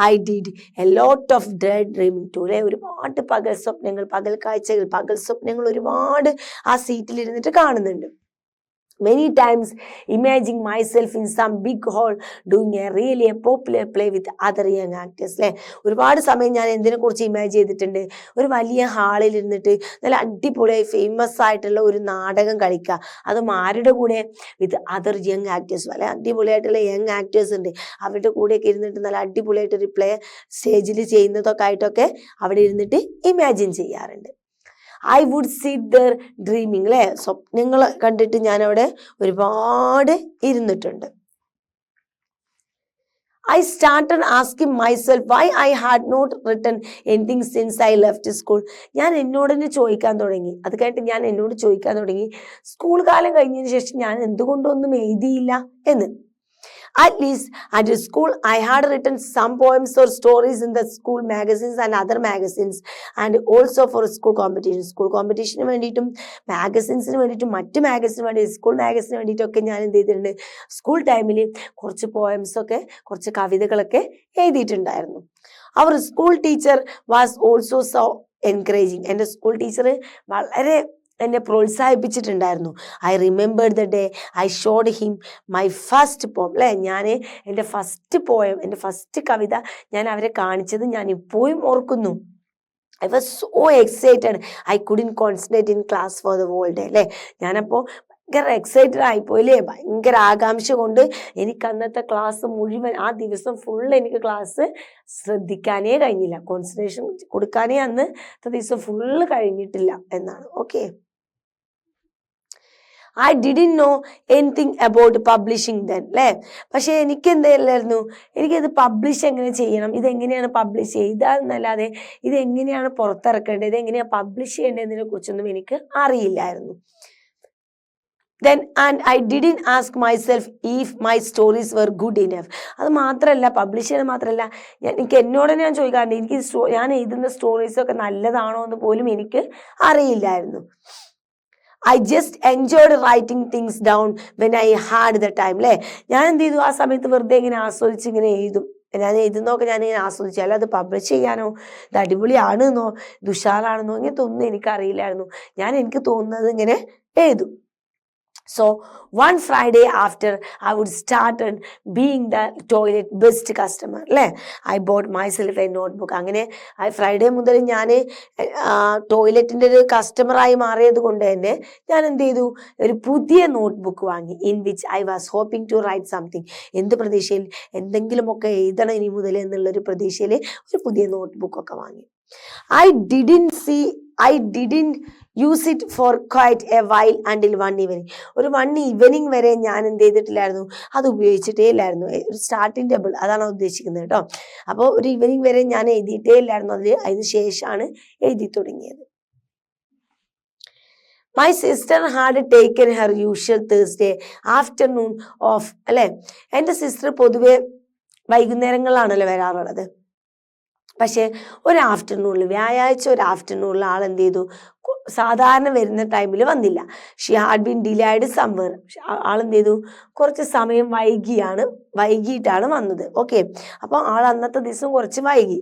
I did a lot of dreaming too. അല്ലേ, ഒരുപാട് പകൽ സ്വപ്നങ്ങൾ ഒരുപാട് ആ സീറ്റിലിരുന്നിട്ട് കാണുന്നുണ്ട്. Many times imagining myself in some big hall doing a really popular play with other young actors. അല്ലേ, ഒരുപാട് സമയം ഞാൻ എന്തിനെ കുറിച്ച് ഇമാജിൻ ചെയ്തിട്ടുണ്ട്, ഒരു വലിയ ഹാളിൽ ഇരുന്നിട്ട് നല്ല അടിപൊളിയായി ഫേമസ് ആയിട്ടുള്ള ഒരു നാടകം കളിക്കുക. അതും ആരുടെ കൂടെ, വിത്ത് അതർ യങ് ആക്ടേഴ്സ്. അല്ലെ, അടിപൊളിയായിട്ടുള്ള യങ് ആക്ടേഴ്സ് ഉണ്ട്, അവരുടെ കൂടെയൊക്കെ ഇരുന്നിട്ട് നല്ല അടിപൊളിയായിട്ടൊരു പ്ലേ സ്റ്റേജിൽ ചെയ്യുന്നതൊക്കെ ആയിട്ടൊക്കെ അവിടെ ഇരുന്നിട്ട് ഇമാജിൻ ചെയ്യാറുണ്ട്. I would sit there dreaming. അല്ലേ, സ്വപ്നങ്ങൾ കണ്ടിട്ട് ഞാൻ അവിടെ ഒരുപാട് ഇരുന്നിട്ടുണ്ട്. I started asking myself why I had not written anything since I left school. ഞാൻ എന്നോട് തന്നെ ചോദിക്കാൻ തുടങ്ങി. അത് കഴിഞ്ഞിട്ട് ഞാൻ എന്നോട് ചോദിക്കാൻ തുടങ്ങി, സ്കൂൾ കാലം കഴിഞ്ഞതിന് ശേഷം ഞാൻ എന്തുകൊണ്ടൊന്നും എഴുതിയില്ല എന്ന്. At least at school, I had written some poems or stories in the school magazines and other magazines, and also for school competition. School competition വേണ്ടിയിട്ടും മാഗസിൻസിന് വേണ്ടിയിട്ടും മറ്റ് മാഗസിന് വേണ്ടി, സ്കൂൾ മാഗസിന് വേണ്ടിയിട്ടൊക്കെ ഞാൻ എന്ത് ചെയ്തിട്ടുണ്ട്, സ്കൂൾ ടൈമിൽ കുറച്ച് പോയംസൊക്കെ, കുറച്ച് കവിതകളൊക്കെ എഴുതിയിട്ടുണ്ടായിരുന്നു. Our school teacher was also so encouraging. എൻ്റെ സ്കൂൾ ടീച്ചർ വളരെ എന്നെ പ്രോത്സാഹിപ്പിച്ചിട്ടുണ്ടായിരുന്നു. I remembered the day I showed him my first poem. അല്ലേ, ഞാൻ എൻ്റെ ഫസ്റ്റ് പോയം, എൻ്റെ ഫസ്റ്റ് കവിത ഞാൻ അവരെ കാണിച്ചത് ഞാൻ ഇപ്പോഴും ഓർക്കുന്നു. I was so excited I couldn't concentrate in class for the whole day. അല്ലേ, ഞാനപ്പോൾ ഭയങ്കര എക്സൈറ്റഡ് ആയിപ്പോയില്ലേ, ഭയങ്കര ആകാംക്ഷ കൊണ്ട് എനിക്ക് അന്നത്തെ ക്ലാസ് മുഴുവൻ, ആ ദിവസം ഫുൾ എനിക്ക് ക്ലാസ് ശ്രദ്ധിക്കാനേ കഴിഞ്ഞില്ല, കോൺസെൻട്രേഷൻ കൊടുക്കാനേ അന്നത്തെ ദിവസം ഫുള്ള് കഴിഞ്ഞിട്ടില്ല എന്നാണ്. Okay, I didn't know anything about publishing then. അല്ലേ, പക്ഷെ എനിക്ക് എന്തായിരുന്നു, എനിക്കത് പബ്ലിഷ് എങ്ങനെ ചെയ്യണം, ഇതെങ്ങനെയാണ് പബ്ലിഷ് ചെയ്താന്നല്ലാതെ ഇതെങ്ങനെയാണ് പുറത്തിറക്കേണ്ടത്, ഇതെങ്ങനെയാണ് പബ്ലിഷ് ചെയ്യേണ്ടതിനെ കുറിച്ചൊന്നും എനിക്ക് അറിയില്ലായിരുന്നു. then and I didn't ask myself if my stories were good enough. അത് മാത്രമല്ല, പബ്ലിഷ് ചെയ്യാൻ മാത്രമല്ല, എനിക്ക് എന്നോട് ഞാൻ ചോദിക്കാറുണ്ട്, എനിക്ക് ഞാൻ എഴുതുന്ന സ്റ്റോറീസൊക്കെ നല്ലതാണോ എന്ന് പോലും എനിക്ക് അറിയില്ലായിരുന്നു. I just enjoyed writing things down when I had the time. അല്ലേ, ഞാൻ എന്ത് ചെയ്തു, ആ സമയത്ത് വെറുതെ ഇങ്ങനെ ആസ്വദിച്ച് ഇങ്ങനെ എഴുതും. ഞാൻ എഴുതുന്നതൊക്കെ ഞാനിങ്ങനെ ആസ്വദിച്ചു. അല്ല അത് പബ്ലിഷ് ചെയ്യാനോ ഇത് അടിപൊളിയാണെന്നോ ദുഷാറാണെന്നോ ഇങ്ങനത്തെ ഒന്നും എനിക്കറിയില്ലായിരുന്നു. ഞാൻ എനിക്ക് തോന്നുന്നത് ഇങ്ങനെ എഴുതും. So one Friday after I would started being the toilet best customer, അല്ലേ, I bought myself a notebook. അങ്ങനെ ഫ്രൈഡേ മുതൽ ഞാൻ ടോയ്ലറ്റിൻ്റെ ഒരു കസ്റ്റമറായി മാറിയത് കൊണ്ട് തന്നെ ഞാൻ എന്ത് ചെയ്തു, ഒരു പുതിയ നോട്ട്ബുക്ക് വാങ്ങി. In which I was hoping to write something. എന്ത് പ്രതീക്ഷയിൽ, എന്തെങ്കിലുമൊക്കെ എഴുതണം ഇനി മുതൽ എന്നുള്ളൊരു പ്രതീക്ഷയിൽ ഒരു പുതിയ നോട്ട്ബുക്കൊക്കെ വാങ്ങി. I didn't use it for quite a while until one evening. ഒരു ഈവനിങ് വരെ ഞാൻ എന്ത് ചെയ്തിട്ടില്ലായിരുന്നു, അത് ഉപയോഗിച്ചിട്ടേ ഇല്ലായിരുന്നു. ഒരു സ്റ്റാർട്ടിംഗ് ടേബിൾ അതാണ് ഉദ്ദേശിക്കുന്നത് കേട്ടോ. അപ്പോൾ ഒരു ഈവനിങ് വരെ ഞാൻ എഴുതിയിട്ടേ ഇല്ലായിരുന്നു. അതിന് ശേഷമാണ് എഴുതി തുടങ്ങിയത്. My sister had taken her usual Thursday afternoon off. അല്ലേ, എൻ്റെ സിസ്റ്റർ പൊതുവെ വൈകുന്നേരങ്ങളിലാണല്ലോ വരാറുള്ളത്. പക്ഷേ ഒരു ആഫ്റ്റർനൂണിൽ, വ്യാഴാഴ്ച ഒരു ആഫ്റ്റർനൂണിൽ ആൾ എന്ത് ചെയ്തു, സാധാരണ വരുന്ന ടൈമിൽ വന്നില്ല. She had been delayed somewhere. ആളെന്ത് ചെയ്തു, കുറച്ച് സമയം വൈകിട്ടാണ് വന്നത്. ഓക്കെ, അപ്പോൾ ആൾ അന്നത്തെ ദിവസം കുറച്ച് വൈകി.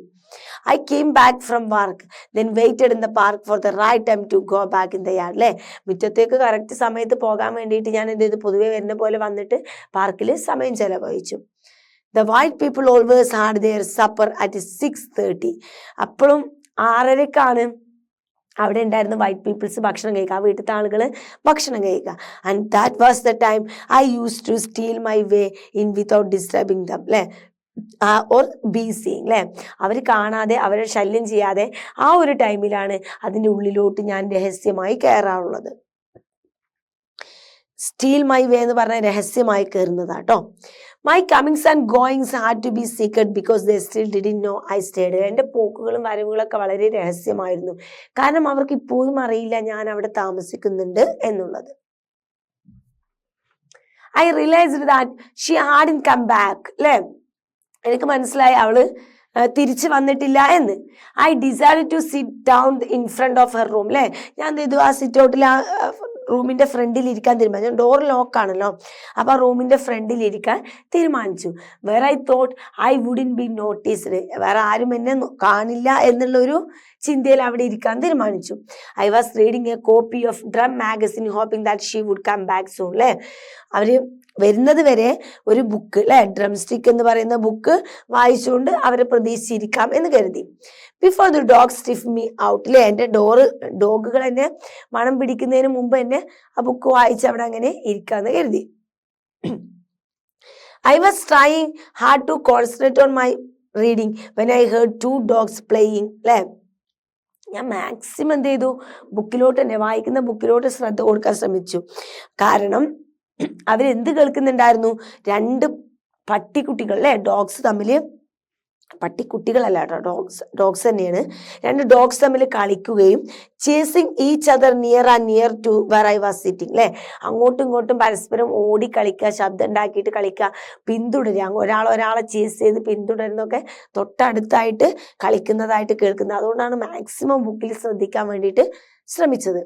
I came back from work, then waited in the park for the right time to go back in the yard. അല്ലേ, മുറ്റത്തേക്ക് കറക്റ്റ് സമയത്ത് പോകാൻ വേണ്ടിയിട്ട് ഞാൻ എന്ത് ചെയ്തു, പൊതുവെ വരുന്ന പോലെ വന്നിട്ട് പാർക്കിൽ സമയം ചെലവഴിച്ചു. The white people always had their supper at 6:30. അപ്പോഴും 6:30 അവിടെ ഉണ്ടായിരുന്ന വൈറ്റ് പീപ്പിൾസ് ഭക്ഷണം കഴിക്കുക, ആ വീട്ടിലത്തെ ആളുകൾ ഭക്ഷണം കഴിക്കുക. And that was the time I use to steal my way in without disturbing them. അല്ലേ, ഓർ ബി സീയിങ്. അല്ലേ, അവർ കാണാതെ, അവരെ ശല്യം ചെയ്യാതെ ആ ഒരു ടൈമിലാണ് അതിൻ്റെ ഉള്ളിലോട്ട് ഞാൻ രഹസ്യമായി കയറാറുള്ളത്. സ്റ്റീൽ മൈ വേ എന്ന് പറഞ്ഞാൽ രഹസ്യമായി കയറുന്നതാട്ടോ. My comings and goings had to be secret because they still didn't know I stayed. എൻ്റെ പോക്കുകളും വരവുകളൊക്കെ വളരെ രഹസ്യമായിരുന്നു, കാരണം അവർക്ക് ഇപ്പോഴും അറിയില്ല ഞാൻ അവിടെ താമസിക്കുന്നുണ്ട് എന്നുള്ളത്. I realized that she hadn't come back. അല്ലേ, എനിക്ക് മനസ്സിലായി അവള് തിരിച്ചു വന്നിട്ടില്ല എന്ന്. I decided to sit down in front of her room. അല്ലേ, ഞാൻ എന്ത് ചെയ്തു, ആ സിറ്റ് ഔട്ടിൽ, ആ റൂമിന്റെ ഫ്രണ്ടിൽ ഇരിക്കാൻ തീരുമാനിച്ചു. ഡോർ ലോക്കാണല്ലോ, അപ്പൊ ആ റൂമിന്റെ ഫ്രണ്ടിൽ ഇരിക്കാൻ തീരുമാനിച്ചു. Where I thought I wouldn't be noticed. വേറെ ആരും എന്നെ കാണില്ല എന്നുള്ളൊരു ചിന്തയിൽ അവിടെ ഇരിക്കാൻ തീരുമാനിച്ചു. I was reading a copy of Drum magazine hoping that she would come back soon. അല്ലേ, അവര് വരുന്നത് വരെ ഒരു ബുക്ക്, അല്ലെ, ഡ്രം സ്റ്റിക്ക് എന്ന് പറയുന്ന ബുക്ക് വായിച്ചുകൊണ്ട് അവരെ പ്രതീക്ഷിച്ചിരിക്കാം എന്ന് കരുതി. Before the dog stiff me out. അല്ലെ, എൻ്റെ ഡോഗുകൾ എന്നെ മണം പിടിക്കുന്നതിന് മുമ്പ് എന്നെ ആ ബുക്ക് വായിച്ച് അവിടെ അങ്ങനെ ഇരിക്കാന്ന് കരുതി. I was trying hard to concentrate on my reading when I heard 2 dogs playing. അല്ലേ, ഞാൻ മാക്സിമം എന്ത് ചെയ്തു, ബുക്കിലോട്ട് തന്നെ, വായിക്കുന്ന ബുക്കിലോട്ട് ശ്രദ്ധ കൊടുക്കാൻ ശ്രമിച്ചു. കാരണം അവരെന്ത് കേൾക്കുന്നുണ്ടായിരുന്നു, 2 പട്ടിക്കുട്ടികൾ, അല്ലേ, ഡോഗ്സ് തമ്മിൽ, പട്ടിക്കുട്ടികളല്ല കേട്ടോ, ഡോഗ്സ് തന്നെയാണ്, 2 ഡോഗ്സ് തമ്മിൽ കളിക്കുകയും chasing each other near and near to where I was sitting. അല്ലേ, അങ്ങോട്ടും ഇങ്ങോട്ടും പരസ്പരം ഓടി കളിക്കുക, ശബ്ദം ഉണ്ടാക്കിയിട്ട് കളിക്കുക, പിന്തുടരുക, ഒരാളെ ചേസ് ചെയ്ത് പിന്തുടരുന്നൊക്കെ തൊട്ടടുത്തായിട്ട് കളിക്കുന്നതായിട്ട് കേൾക്കുന്നത്. അതുകൊണ്ടാണ് മാക്സിമം ബുക്കിൽ ശ്രദ്ധിക്കാൻ വേണ്ടിയിട്ട് ശ്രമിച്ചത്.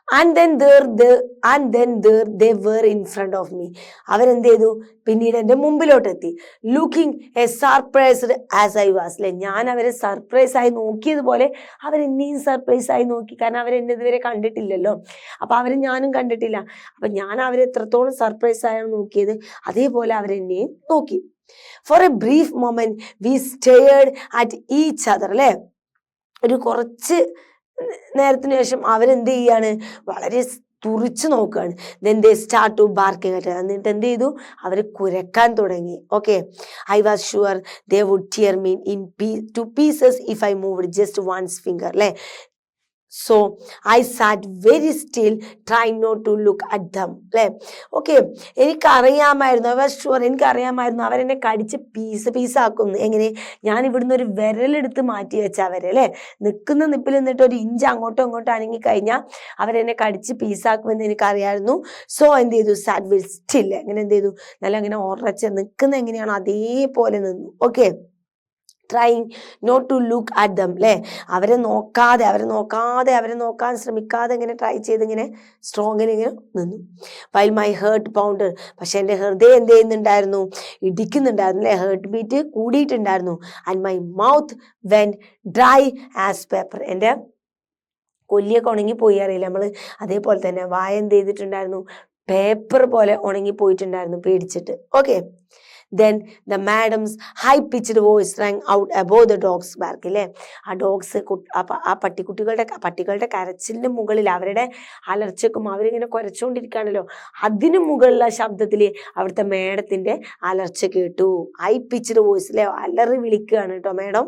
And then there they were in front of me. അവരെന്ത് ചെയ്തു, പിന്നീട് എൻ്റെ മുമ്പിലോട്ടെത്തി. Looking a surprised as I was. അല്ലെ, ഞാൻ അവരെ സർപ്രൈസ് ആയി നോക്കിയതുപോലെ അവരെന്നെയും സർപ്രൈസ് ആയി നോക്കി. കാരണം അവരെന്നെ ഇതുവരെ കണ്ടിട്ടില്ലല്ലോ, അപ്പൊ അവരെ ഞാനും കണ്ടിട്ടില്ല. അപ്പൊ ഞാൻ അവരെ എത്രത്തോളം സർപ്രൈസ് ആയാണ് നോക്കിയത്, അതേപോലെ അവരെന്നെയും നോക്കി. For a brief moment we stared at each other. അല്ലെ, ഒരു കുറച്ച് നേരത്തിന് ശേഷം അവരെന്ത് ചെയ്യാണ്, വളരെ തുറിച്ചു നോക്കുകയാണ്. then they start to barking at her. എന്നിട്ട് എന്ത് ചെയ്തു, അവർ കുരക്കാൻ തുടങ്ങി. Okay, I was sure they would tear me in to pieces if I moved just one finger. അല്ലേ, so I sat very still try not to look at them അല്ലേ. Okay, എനിക്കറിയാമായിരുന്നു, എനിക്കറിയാമായിരുന്നു അവരെന്നെ കടിച്ച് പീസാക്കുന്നു. എങ്ങനെ? ഞാൻ ഇവിടുന്ന് ഒരു വിരലെടുത്ത് മാറ്റി വെച്ച അവരെ അല്ലേ, നിൽക്കുന്ന നിപ്പിൽ നിന്നിട്ട് ഒരു ഇഞ്ച് അങ്ങോട്ടോ ഇങ്ങോട്ടോ അനങ്ങി കഴിഞ്ഞാൽ അവരെന്നെ കടിച്ച് പീസാക്കുമെന്ന് എനിക്കറിയായിരുന്നു. സോ എന്ത് ചെയ്തു? സാറ്റ് വെരി സ്റ്റിൽ. എങ്ങനെ എന്ത് ചെയ്തു? നല്ല അങ്ങനെ ഉറച്ച് നിൽക്കുന്ന എങ്ങനെയാണോ അതേപോലെ നിന്നു. Okay, trying not to look at them അല്ലേ, അവരെ നോക്കാൻ ശ്രമിക്കാതെ ഇങ്ങനെ ട്രൈ ചെയ്ത് ഇങ്ങനെ സ്ട്രോങ്ങിൽ ഇങ്ങനെ നിന്നു. വൈൽ മൈ ഹേർട്ട് പൗണ്ടർ, പക്ഷെ എൻ്റെ ഹൃദയം എന്ത് ചെയ്യുന്നുണ്ടായിരുന്നു? ഇടിക്കുന്നുണ്ടായിരുന്നു അല്ലേ, ഹേർട്ട് ബീറ്റ് കൂടിയിട്ടുണ്ടായിരുന്നു. And my mouth went dry as paper, എൻ്റെ കൊല്ലിയൊക്കെ ഉണങ്ങിപ്പോയി അറിയില്ല നമ്മൾ, അതേപോലെ തന്നെ വായ എന്ത് ചെയ്തിട്ടുണ്ടായിരുന്നു? പേപ്പർ പോലെ ഉണങ്ങിപ്പോയിട്ടുണ്ടായിരുന്നു പേടിച്ചിട്ട്. Okay, then the madam's high pitched voice rang out above the dog's bark അല്ലേ, ആ ഡോഗ്സ് ആ പട്ടികളുടെ കരച്ചിലിന് മുകളിൽ, അവരുടെ അലർച്ചക്കും അവരിങ്ങനെ കുരച്ചുകൊണ്ടിരിക്കുകയാണല്ലോ, അതിനു മുകളിലുള്ള ശബ്ദത്തിൽ അവിടുത്തെ മേഡത്തിന്റെ അലർച്ച കേട്ടു. ഹൈ പിച്ച്ഡ് വോയിസ് അല്ലേ, അലറി വിളിക്കുകയാണ് കേട്ടോ മേഡം.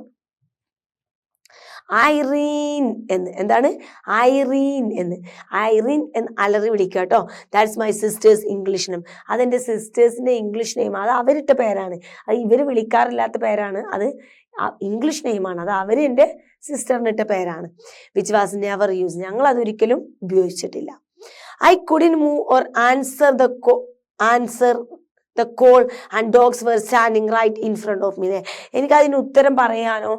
ഐറീൻ എന്ന്, എന്താണ്? ഐറീൻ എന്ന് അലറി വിളിക്കുക കേട്ടോ. That's my sisters English name, അതെൻ്റെ സിസ്റ്റേഴ്സിൻ്റെ ഇംഗ്ലീഷ് നെയിം, അത് അവരിട്ട പേരാണ്, അത് ഇവർ വിളിക്കാറില്ലാത്ത പേരാണ്, അത് ഇംഗ്ലീഷ് നെയിമാണ്, അത് അവർ എൻ്റെ സിസ്റ്ററിനിട്ട പേരാണ്. വിച്ച് വാസ് നെവർ യൂസ്, ഞങ്ങൾ അതൊരിക്കലും ഉപയോഗിച്ചിട്ടില്ല. I couldn't move or answer the call and dogs were standing right in front of me. എനിക്കതിന് ഉത്തരം പറയാനോ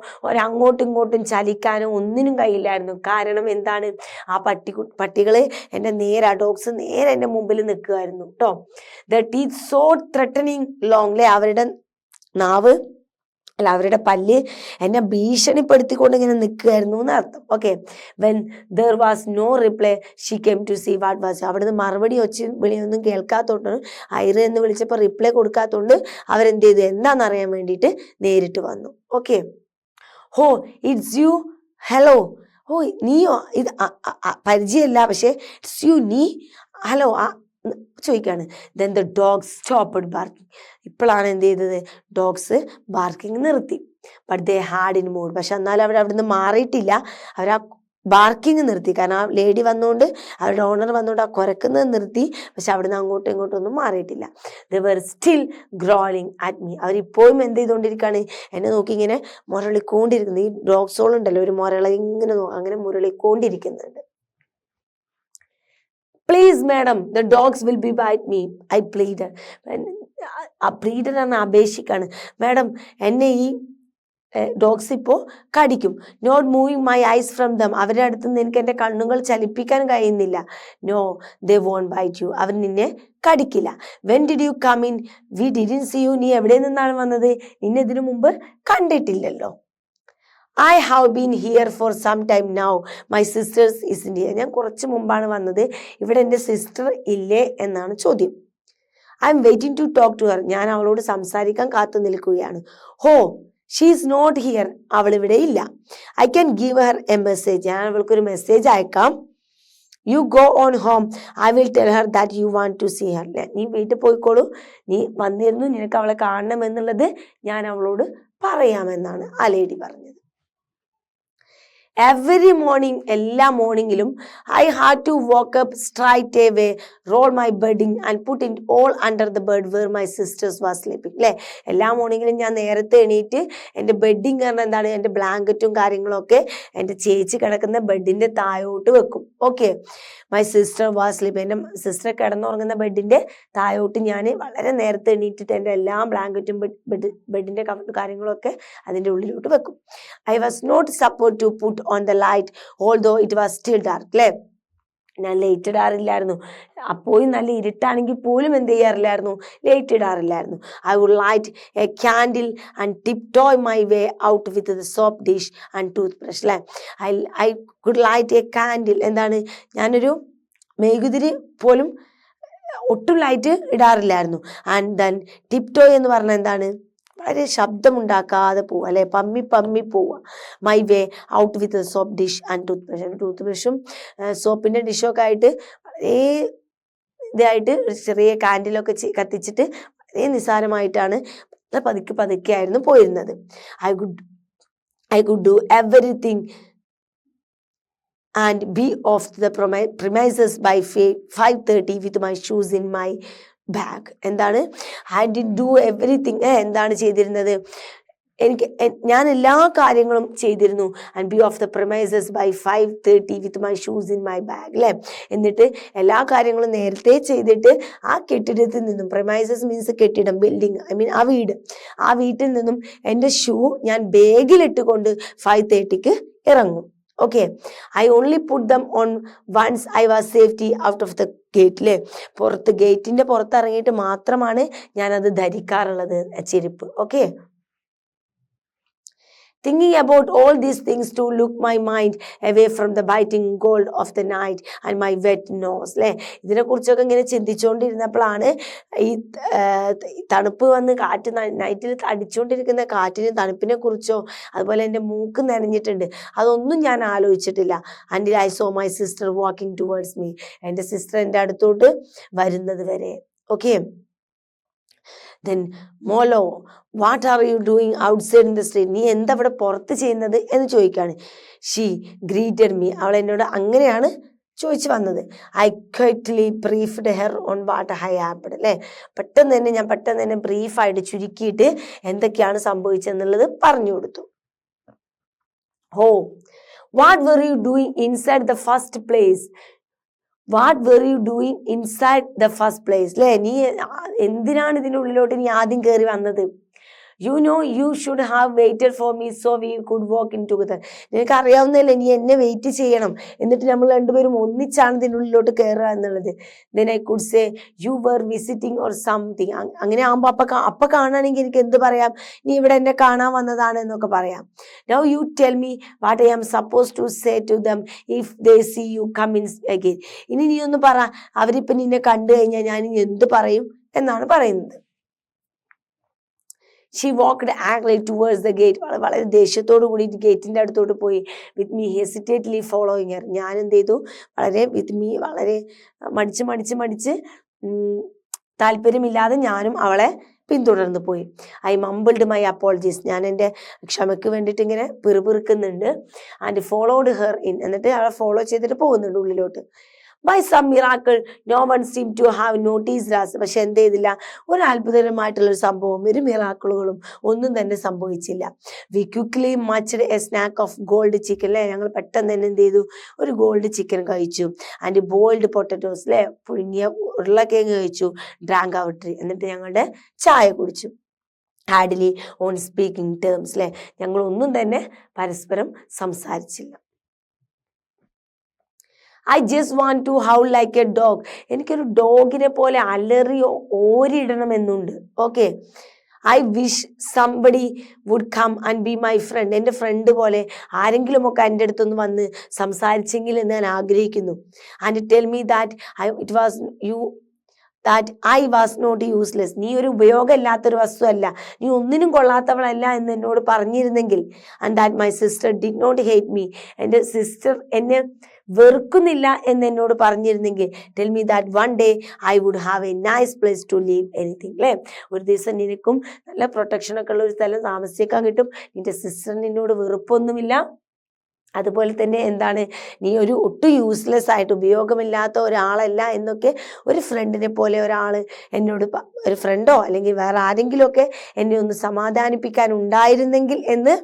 അങ്ങോട്ടും ഇങ്ങോട്ടും ചലിക്കാനോ ഒന്നിനും കഴിയില്ലായിരുന്നു. കാരണം എന്താണ്? ആ പട്ടികള് എൻ്റെ നേരെ, ഡോഗ്സ് നേരെ എൻ്റെ മുമ്പിൽ നിൽക്കുമായിരുന്നു കേട്ടോ. The teeth so threatening long അല്ലേ, അവരുടെ നാവ് അല്ല അവരുടെ പല്ല് എന്നെ ഭീഷണിപ്പെടുത്തിക്കൊണ്ട് ഇങ്ങനെ നിൽക്കുകയായിരുന്നു എന്നർത്ഥം. Okay, when there was no reply she came to see what was, അവിടുന്ന് മറുപടി വിളിയൊന്നും കേൾക്കാത്തോണ്ട്, ഐറ എന്ന് വിളിച്ചപ്പോൾ റിപ്ലൈ കൊടുക്കാത്തോണ്ട് അവരെന്ത് ചെയ്തു? എന്താണെന്നറിയാൻ വേണ്ടിയിട്ട് നേരിട്ട് വന്നു. ഓക്കെ, ഹോ ഇറ്റ്സ് യു, ഹലോ, ഓ നീയോ, ഇത് പരിചയമല്ല പക്ഷേ ഇറ്റ്സ് യു, നീ, ഹലോ ചോദിക്കാണ്. Then the dogs stopped barking, ഇപ്പോഴാണ് എന്ത് ചെയ്തത്? ഡോഗ്സ് ബാർക്കിംഗ് നിർത്തി. But they had in mood, പക്ഷെ എന്നാലും അവിടുന്ന് മാറിയിട്ടില്ല, അവർ ആ ബാർക്കിംഗ് നിർത്തി. കാരണം ആ ലേഡി വന്നുകൊണ്ട്, അവരുടെ ഓണർ വന്നുകൊണ്ട് ആ കുരക്കുന്നത് നിർത്തി, പക്ഷെ അവിടുന്ന് അങ്ങോട്ടും ഇങ്ങോട്ടും ഒന്നും മാറിയിട്ടില്ല. ദേ വർ സ്റ്റിൽ ഗ്രോളിങ് അറ്റ് മീ, അവരിപ്പോഴും എന്ത് ചെയ്തുകൊണ്ടിരിക്കുകയാണ്? എന്നെ നോക്കി ഇങ്ങനെ മുരളിക്കൊണ്ടിരിക്കുന്നത്. ഈ ഡോഗ്സോളുണ്ടല്ലോ, ഒരു ഇങ്ങനെ അങ്ങനെ മുരളിക്കൊണ്ടിരിക്കുന്നുണ്ട്. Please madam, the dogs will be bite me, I pleaded. Pleaded ആണ്, അപേക്ഷിക്കാണ്. മാഡം, എന്നെ ഈ ഡോഗ്സ് ഇപ്പോൾ കടിക്കും. Not moving my eyes from them, അവരുടെ അടുത്ത് നിന്ന് എനിക്ക് എൻ്റെ കണ്ണുകൾ ചലിപ്പിക്കാൻ കഴിയുന്നില്ല. No they won't bite you, അവർ നിന്നെ കടിക്കില്ല. When did you come in, we didn't see you, നീ എവിടെ നിന്നാണ് വന്നത്? നിന്നെ ഇതിനു മുമ്പ് കണ്ടിട്ടില്ലല്ലോ. I have been here for some time now, my sisters ഇസ്ന്റ് here, ഞാൻ കുറച്ച് മുമ്പാണ് വന്നത്, ഇവിടെ എൻ്റെ സിസ്റ്റർ ഇല്ലേ എന്നാണ് ചോദ്യം. I'm waiting to talk to her, ഞാൻ അവളോട് സംസാരിക്കാൻ കാത്തു നിൽക്കുകയാണ്. ഹോ ഷീ ഈസ് നോട്ട് ഹിയർ, അവൾ ഇവിടെ ഇല്ല. I can give her a message, ഞാൻ അവൾക്കൊരു മെസ്സേജ് അയക്കാം. You go on home, I will tell her that you want to see her, നീ വീട്ടിൽ പോയിക്കോളൂ, നീ വന്നിരുന്നു, നിനക്ക് അവളെ കാണണമെന്നുള്ളത് ഞാൻ അവളോട് പറയാമെന്നാണ് ആ ലേഡി പറഞ്ഞത്. എവറി മോർണിംഗ്, എല്ലാ മോർണിംഗിലും I had to woke up straight away, roll my bedding and put in all under the bed where my sisters was sleeping അല്ലേ. എല്ലാ മോർണിംഗിലും ഞാൻ നേരത്തെ എണീറ്റ് എൻ്റെ ബെഡിങ് കാരണം എന്താണ്, എൻ്റെ ബ്ലാങ്കറ്റും കാര്യങ്ങളൊക്കെ എൻ്റെ ചേച്ചി കിടക്കുന്ന ബെഡിൻ്റെ താഴോട്ട് വെക്കും. Okay, my sister was sleeping, എൻ്റെ സിസ്റ്റർ കിടന്നുറങ്ങുന്ന ബെഡിൻ്റെ താഴോട്ട് ഞാൻ വളരെ നേരത്തെ എണീറ്റിട്ട് എൻ്റെ എല്ലാ ബ്ലാങ്കറ്റും ബെഡിൻ്റെ കാര്യങ്ങളൊക്കെ അതിൻ്റെ ഉള്ളിലോട്ട് വെക്കും. I was not supposed to put on the light although it was still dark അല്ലേ, ഞാൻ ലൈറ്റ് ഇടാറില്ലായിരുന്നു, അപ്പോഴും നല്ല ഇരുട്ടാണെങ്കിൽ പോലും എന്ത് ചെയ്യാറില്ലായിരുന്നു? ലൈറ്റ് ഇടാറില്ലായിരുന്നു. I would light a candle and tiptoe my way out with the soap dish and toothbrush അല്ലേ. I could light a candle, എന്താണ്, ഞാനൊരു മെഴുകുതിരി പോലും ഒട്ടും ലൈറ്റ് ഇടാറില്ലായിരുന്നു. ആൻഡ് ദെൻ ടിപ് ടോയ് എന്ന് പറഞ്ഞാൽ എന്താണ്? വളരെ ശബ്ദമുണ്ടാക്കാതെ പോവുക അല്ലെ, പമ്മി പോവുക. My way out with soap dish and toothbrush, ടൂത്ത് ബ്രഷും സോപ്പിൻ്റെ ഡിഷൊക്കെ ആയിട്ട് വളരെ ഇതായിട്ട് ഒരു ചെറിയ കാൻഡിലൊക്കെ കത്തിച്ചിട്ട് വളരെ നിസ്സാരമായിട്ടാണ് പതുക്കെ ആയിരുന്നു പോയിരുന്നത്. I could do everything and be off the premises by 5:30 with my shoes in my bag. എന്താണ്? I did do everything. എന്താണ് ചെയ്തിരുന്നത്? ഞാൻ എല്ലാ കാര്യങ്ങളും ചെയ്തിരുന്നു. And be off the premises by 5:30 with my shoes in my bag, അല്ലേ? എന്നിട്ട് എല്ലാ കാര്യങ്ങളും നേരത്തെ ചെയ്തിട്ട് ആ കെട്ടിടത്തിൽ നിന്നും, പ്രമൈസസ് മീൻസ് കെട്ടിടം, ബിൽഡിംഗ്, ഐ മീൻ ആ വീട്ടിൽ നിന്നും എൻ്റെ ഷൂ ഞാൻ ബാഗിലിട്ടുകൊണ്ട് 5:30 ഇറങ്ങും. Okay, I only put them on once I was safety out of the gate, അല്ലേ? ഗേറ്റിന്റെ പുറത്തിറങ്ങിയിട്ട് മാത്രമാണ് ഞാനത് ധരിക്കാറുള്ളത്, ചെരുപ്പ്. Okay, thinking about all these things to look my mind away from the biting cold of the night and my wet nose, അല്ലേ? ഇതിനെക്കുറിച്ചൊക്കെ ഇങ്ങനെ ചിന്തിച്ചുകൊണ്ടിരുന്നപ്പോഴാണ് ഈ തണുപ്പ് വന്ന് കാറ്റ്, നൈറ്റിൽ അടിച്ചുകൊണ്ടിരിക്കുന്ന കാറ്റിന് തണുപ്പിനെ കുറിച്ചോ അതുപോലെ എൻ്റെ മൂക്ക് നനഞ്ഞിട്ടുണ്ട്, അതൊന്നും ഞാൻ ആലോചിച്ചിട്ടില്ല. until I saw my sister walking towards me, എൻ്റെ സിസ്റ്റർ എൻ്റെ അടുത്തോട്ട് വരുന്നത് വരെ. Okay, then Molo, what are you doing outside in the street? നീ എന്താ ഇവിടെ പുറത്ത് ചെയ്യുന്നത് എന്ന് ചോദിക്കാണ്. she greeted me, അവൾ എന്നോട് അങ്ങനെയാണ് ചോദിച്ചു വന്നത്. I quickly briefed her on what had happened, അല്ലേ? ഞാൻ പെട്ടെന്ന് തന്നെ ബ്രീഫായിട്ട് ചുരുക്കിയിട്ട് എന്തൊക്കെയാണ് സംഭവിച്ചെന്നുള്ളത് പറഞ്ഞു കൊടുത്തു. what were you doing inside the first place? What were you doing inside the first place, അല്ലേ? നീ എന്തിനാണ് ഇതിൻ്റെ ഉള്ളിലോട്ട് നീ ആദ്യം കയറി വന്നത്? You know you should have waited for me so we could walk in together. നിനക്ക് അറിയാവുന്നതല്ലേ നീ എന്നെ വെയിറ്റ് ചെയ്യണം, എന്നിട്ട് നമ്മൾ രണ്ടുപേരും ഒന്നിച്ചാണ് ഇതിൻ്റെ ഉള്ളിലോട്ട് കയറുക എന്നുള്ളത്. Then I could say you were visiting or something. അങ്ങനെ ആകുമ്പോൾ അപ്പൊ കാണുകയാണെങ്കിൽ എനിക്ക് എന്ത് പറയാം? നീ ഇവിടെ എന്നെ കാണാൻ വന്നതാണ് എന്നൊക്കെ പറയാം. Now you tell me what I am suppose to say to them if they see you come in again. ഇനി നീ ഒന്ന് പറ, അവരിപ്പം നിന്നെ കണ്ടു കഴിഞ്ഞാൽ ഞാൻ ഇനി എന്ത് പറയും എന്നാണ് പറയുന്നത്. She walked angrily towards the gate. വളരെ ദേഷ്യത്തോടു കൂടി ഗേറ്റിന്റെ അടുത്തോട്ട് പോയി. With me hesitatingly following her. ഞാൻ എന്ത് ചെയ്തു? വളരെ മടിച്ച് താല്പര്യമില്ലാതെ ഞാനും അവളെ പിന്തുടർന്ന് പോയി. I mumbled my apologies. ഞാൻ എൻ്റെ ക്ഷമയ്ക്ക് വേണ്ടിയിട്ട് ഇങ്ങനെ പിറുപിറുക്കുന്നുണ്ട്. And followed her in. എന്നിട്ട് അവളെ ഫോളോ ചെയ്തിട്ട് പോകുന്നുണ്ട് ഉള്ളിലോട്ട്. By some miracle no one seem to have noticed us. പക്ഷെ എന്ത് ചെയ്തില്ല? ഒരു അത്ഭുതകരമായിട്ടുള്ളൊരു സംഭവം, ഒരു മിറാക്കിളുകളും ഒന്നും തന്നെ സംഭവിച്ചില്ല. We quickly munched a snack of cold chicken, അല്ലേ? ഞങ്ങൾ പെട്ടെന്ന് തന്നെ എന്ത് ചെയ്തു? ഒരു ഗോൾഡ് ചിക്കൻ കഴിച്ചു. ആൻഡ് ബോയിൽഡ് പൊട്ടറ്റോസ്, അല്ലേ? പുഴുങ്ങിയ ഉരുളക്കിഴങ്ങ് കഴിച്ചു. Drank our tea. എന്നിട്ട് ഞങ്ങളുടെ ചായ കുടിച്ചു. ഹാഡിലി ഓൺ സ്പീക്കിംഗ് ടേംസ്, അല്ലേ? ഞങ്ങളൊന്നും തന്നെ പരസ്പരം സംസാരിച്ചില്ല. I just want to howl like a dog. എനിക്കൊരു ഡോഗിനെ പോലെ അലറിയോ ഓരിടണമെന്നുണ്ട്. Okay, I wish somebody would come and be my friend. എൻ്റെ ഫ്രണ്ട് പോലെ ആരെങ്കിലുമൊക്കെ എൻ്റെ അടുത്തൊന്ന് വന്ന് സംസാരിച്ചെങ്കിൽ എന്ന് ഞാൻ ആഗ്രഹിക്കുന്നു. And tell me that I was not useless. നീ ഒരു ഉപയോഗമില്ലാത്തൊരു വസ്തുവല്ല, നീ ഒന്നിനും കൊള്ളാത്തവളല്ല എന്ന് എന്നോട് പറഞ്ഞിരുന്നെങ്കിൽ. And that my sister did not hate me. എൻ്റെ സിസ്റ്റർ എന്നെ വെറുക്കുന്നില്ല എന്ന് എന്നോട് പറഞ്ഞിരുന്നെങ്കിൽ. Tell me that one day I would have a nice place to leave anything, അല്ലേ? ഒരു ദിവസം നിനക്കും നല്ല പ്രൊട്ടക്ഷനൊക്കെ ഉള്ള ഒരു സ്ഥലം താമസിക്കാൻ കിട്ടും. നിന്റെ സിസ്റ്ററിന് എന്നോട് വെറുപ്പൊന്നുമില്ല. അതുപോലെ തന്നെ എന്താണ്, നീ ഒരു ഒട്ടും യൂസ്ലെസ് ആയിട്ട് ഉപയോഗമില്ലാത്ത ഒരാളല്ല എന്നൊക്കെ ഒരു ഫ്രണ്ടിനെ പോലെ ഒരാൾ എന്നോട്, ഒരു ഫ്രണ്ടോ അല്ലെങ്കിൽ വേറെ ആരെങ്കിലുമൊക്കെ എന്നെ ഒന്ന് സമാധാനിപ്പിക്കാൻ ഉണ്ടായിരുന്നെങ്കിൽ എന്ന്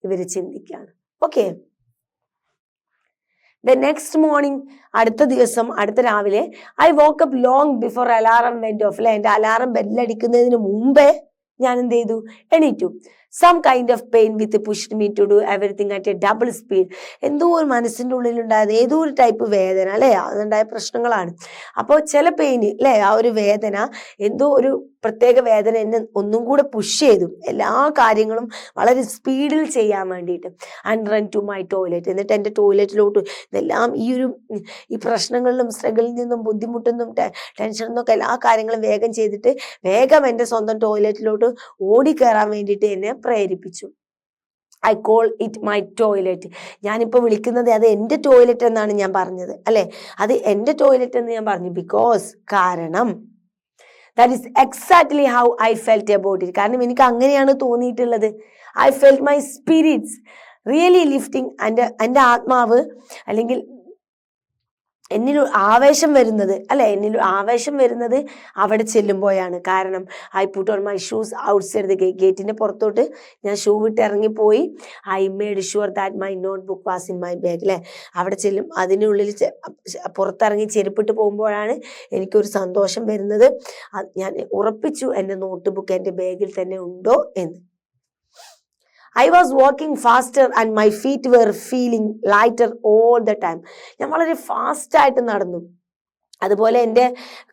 ഇവർ ചിന്തിക്കുകയാണ്. ഓക്കെ, ദ നെക്സ്റ്റ് മോർണിംഗ്, അടുത്ത രാവിലെ, I woke up long before alarm went off, അല്ലെ? എൻ്റെ അലാറം ബെല്ലടിക്കുന്നതിന് മുമ്പേ ഞാൻ എന്ത് ചെയ്തു? എണീറ്റു. Some kind of pain with pushed me to do everything at a double speed. എന്തോ ഒരു മനസ്സിൻ്റെ ഉള്ളിലുണ്ടായത് ഏതോ ഒരു ടൈപ്പ് വേദന, അല്ലേ? അതുണ്ടായ പ്രശ്നങ്ങളാണ്. അപ്പോൾ ചില പെയിന്, അല്ലേ? ആ ഒരു വേദന, എന്തോ ഒരു പ്രത്യേക വേദന എന്നെ ഒന്നും കൂടെ പുഷ് ചെയ്തു എല്ലാ കാര്യങ്ങളും വളരെ സ്പീഡിൽ ചെയ്യാൻ വേണ്ടിയിട്ട്. And run to my toilet. എന്നിട്ട് എൻ്റെ ടോയ്ലറ്റിലോട്ട് ഇതെല്ലാം ഈ പ്രശ്നങ്ങളിലും സ്ട്രഗിളിൽ നിന്നും ബുദ്ധിമുട്ടുന്നും ടെൻഷനിൽ നിന്നൊക്കെ എല്ലാ കാര്യങ്ങളും വേഗം ചെയ്തിട്ട് വേഗം എൻ്റെ സ്വന്തം ടോയ്ലറ്റിലോട്ട് ഓടിക്കയറാൻ വേണ്ടിയിട്ട് എന്നെ പ്രേരിപ്പിച്ചു. I call it my toilet. ഞാനിപ്പോൾ വിളിക്കുന്നത് അത് എൻ്റെ ടോയ്ലറ്റ് എന്നാണ് ഞാൻ പറഞ്ഞത്, അല്ലേ? അത് എൻ്റെ ടോയ്ലറ്റ് എന്ന് ഞാൻ പറഞ്ഞു കാരണം that is exactly how I felt about it. കാരണം എനിക്ക് അങ്ങനെയാണ് തോന്നിയിട്ടുള്ളത്. I felt my spirits really lifting എൻ്റെ ആത്മാവ് അല്ലെങ്കിൽ എന്നിൽ ആവേശം വരുന്നത് അവിടെ ചെല്ലുമ്പോഴാണ്. കാരണം I put on my shoes outside the ഗേറ്റിൻ്റെ പുറത്തോട്ട് ഞാൻ ഷൂ വിട്ട് ഇറങ്ങിപ്പോയി. I made sure that my notebook was in my bag. അല്ലേ, അവിടെ ചെല്ലും, അതിനുള്ളിൽ പുറത്തിറങ്ങി ചെരുപ്പിട്ട് പോകുമ്പോഴാണ് എനിക്കൊരു സന്തോഷം വരുന്നത്. ഞാൻ ഉറപ്പിച്ചു എൻ്റെ നോട്ട് ബുക്ക് എൻ്റെ ബാഗിൽ തന്നെ ഉണ്ടോ എന്ന്. I was walking faster and my feet were feeling lighter all the time. ഞാൻ വളരെ ഫാസ്റ്റായിട്ട് നടന്നു. അതുപോലെ എൻ്റെ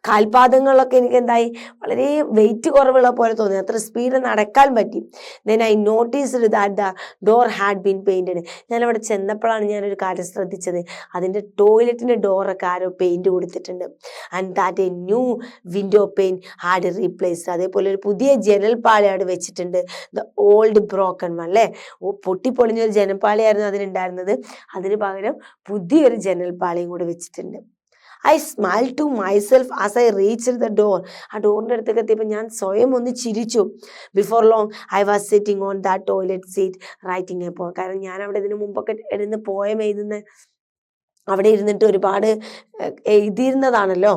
കാൽപാദങ്ങളിലൊക്കെ എനിക്ക് എന്തായി, വളരെ വെയിറ്റ് കുറവുള്ള പോലെ തോന്നി, അത്ര സ്പീഡ് നടക്കാൻ പറ്റി. Then I noticed that the door had been painted. ഞാനവിടെ ചെന്നപ്പോഴാണ് ഞാനൊരു കാര്യം ശ്രദ്ധിച്ചത്, അതിൻ്റെ ടോയ്ലറ്റിൻ്റെ ഡോറൊക്കെ ആരോ പെയിൻറ്റ് കൊടുത്തിട്ടുണ്ട്. And that A new window pain had replaced. അതേപോലെ ഒരു പുതിയ ജനൽപ്പാളി അവിടെ വെച്ചിട്ടുണ്ട്. The old broken one. അല്ലേ, പൊട്ടിപ്പൊളിഞ്ഞൊരു ജനൽപ്പാളിയായിരുന്നു അതിനുണ്ടായിരുന്നത്, അതിന് പകരം പുതിയൊരു ജനൽപ്പാളിയും കൂടെ വെച്ചിട്ടുണ്ട്. I smile to myself as I reach the door. ആ ഡോറിൻ്റെ അടുത്തേക്ക് എത്തിയപ്പോൾ ഞാൻ സ്വയം ഒന്ന് ചിരിച്ചു. Before long I was sitting on that toilet seat writing a poem. കാരണം ഞാൻ അവിടെ ഇതിന് മുമ്പൊക്കെ ഇരുന്ന് പോയം എഴുതുന്ന അവിടെ ഇരുന്നിട്ട് ഒരുപാട് എഴുതിയിരുന്നതാണല്ലോ,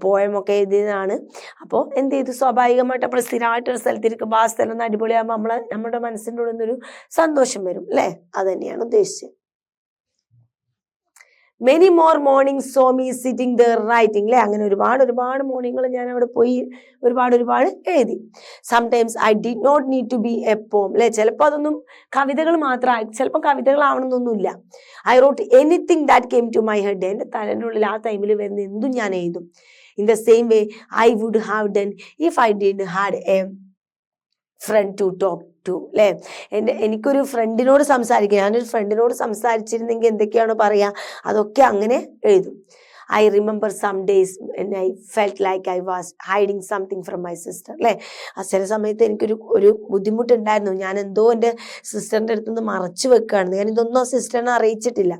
പോയമൊക്കെ എഴുതിയതാണ്. അപ്പോൾ എന്ത് ചെയ്തു, സ്വാഭാവികമായിട്ട് നമ്മൾ സ്ഥിരമായിട്ടൊരു സ്ഥലത്തിരിക്കുമ്പോൾ ആ സ്ഥലം ഒന്ന് അടിപൊളിയാകുമ്പോൾ നമ്മുടെ മനസ്സിൻ്റെ ഉള്ളിൽ നിന്നൊരു സന്തോഷം വരും. അല്ലേ, അത് തന്നെയാണ് ഉദ്ദേശിച്ചത്. Many more morning saw me sitting there writing. അല്ലേ, അങ്ങനെ ഒരുപാട് മോർണിംഗുകൾ ഞാൻ അവിടെ പോയി ഒരുപാട് എഴുതി. Sometimes I did not need to be a poem. അല്ലേ, ചിലപ്പോൾ അതൊന്നും കവിതകൾ മാത്രമായി, ചിലപ്പോൾ കവിതകളാവണമെന്നൊന്നുമില്ല. I wrote anything that came to my head. എൻ്റെ തലേൻ്റെ ഉള്ളിൽ ആ ടൈമിൽ വരുന്ന എന്തും ഞാൻ എഴുതും. In the same way I would have done if I did had a friend to talk to. അല്ലേ, എനിക്കൊരു ഫ്രണ്ടിനോട് ഞാനൊരു ഫ്രണ്ടിനോട് സംസാരിച്ചിരുന്നെങ്കിൽ എന്തൊക്കെയാണോ പറയുക, അതൊക്കെ അങ്ങനെ എഴുതും. I remember some days I felt like I was hiding something from my sister. അല്ലേ, ചില സമയത്ത് എനിക്കൊരു ബുദ്ധിമുട്ടുണ്ടായിരുന്നു, ഞാൻ എന്തോ എൻ്റെ സിസ്റ്ററിൻ്റെ അടുത്ത് നിന്ന് മറച്ചു വെക്കുകയാണ്, ഞാൻ ഇതൊന്നും സിസ്റ്ററിനെ അറിയിച്ചിട്ടില്ല.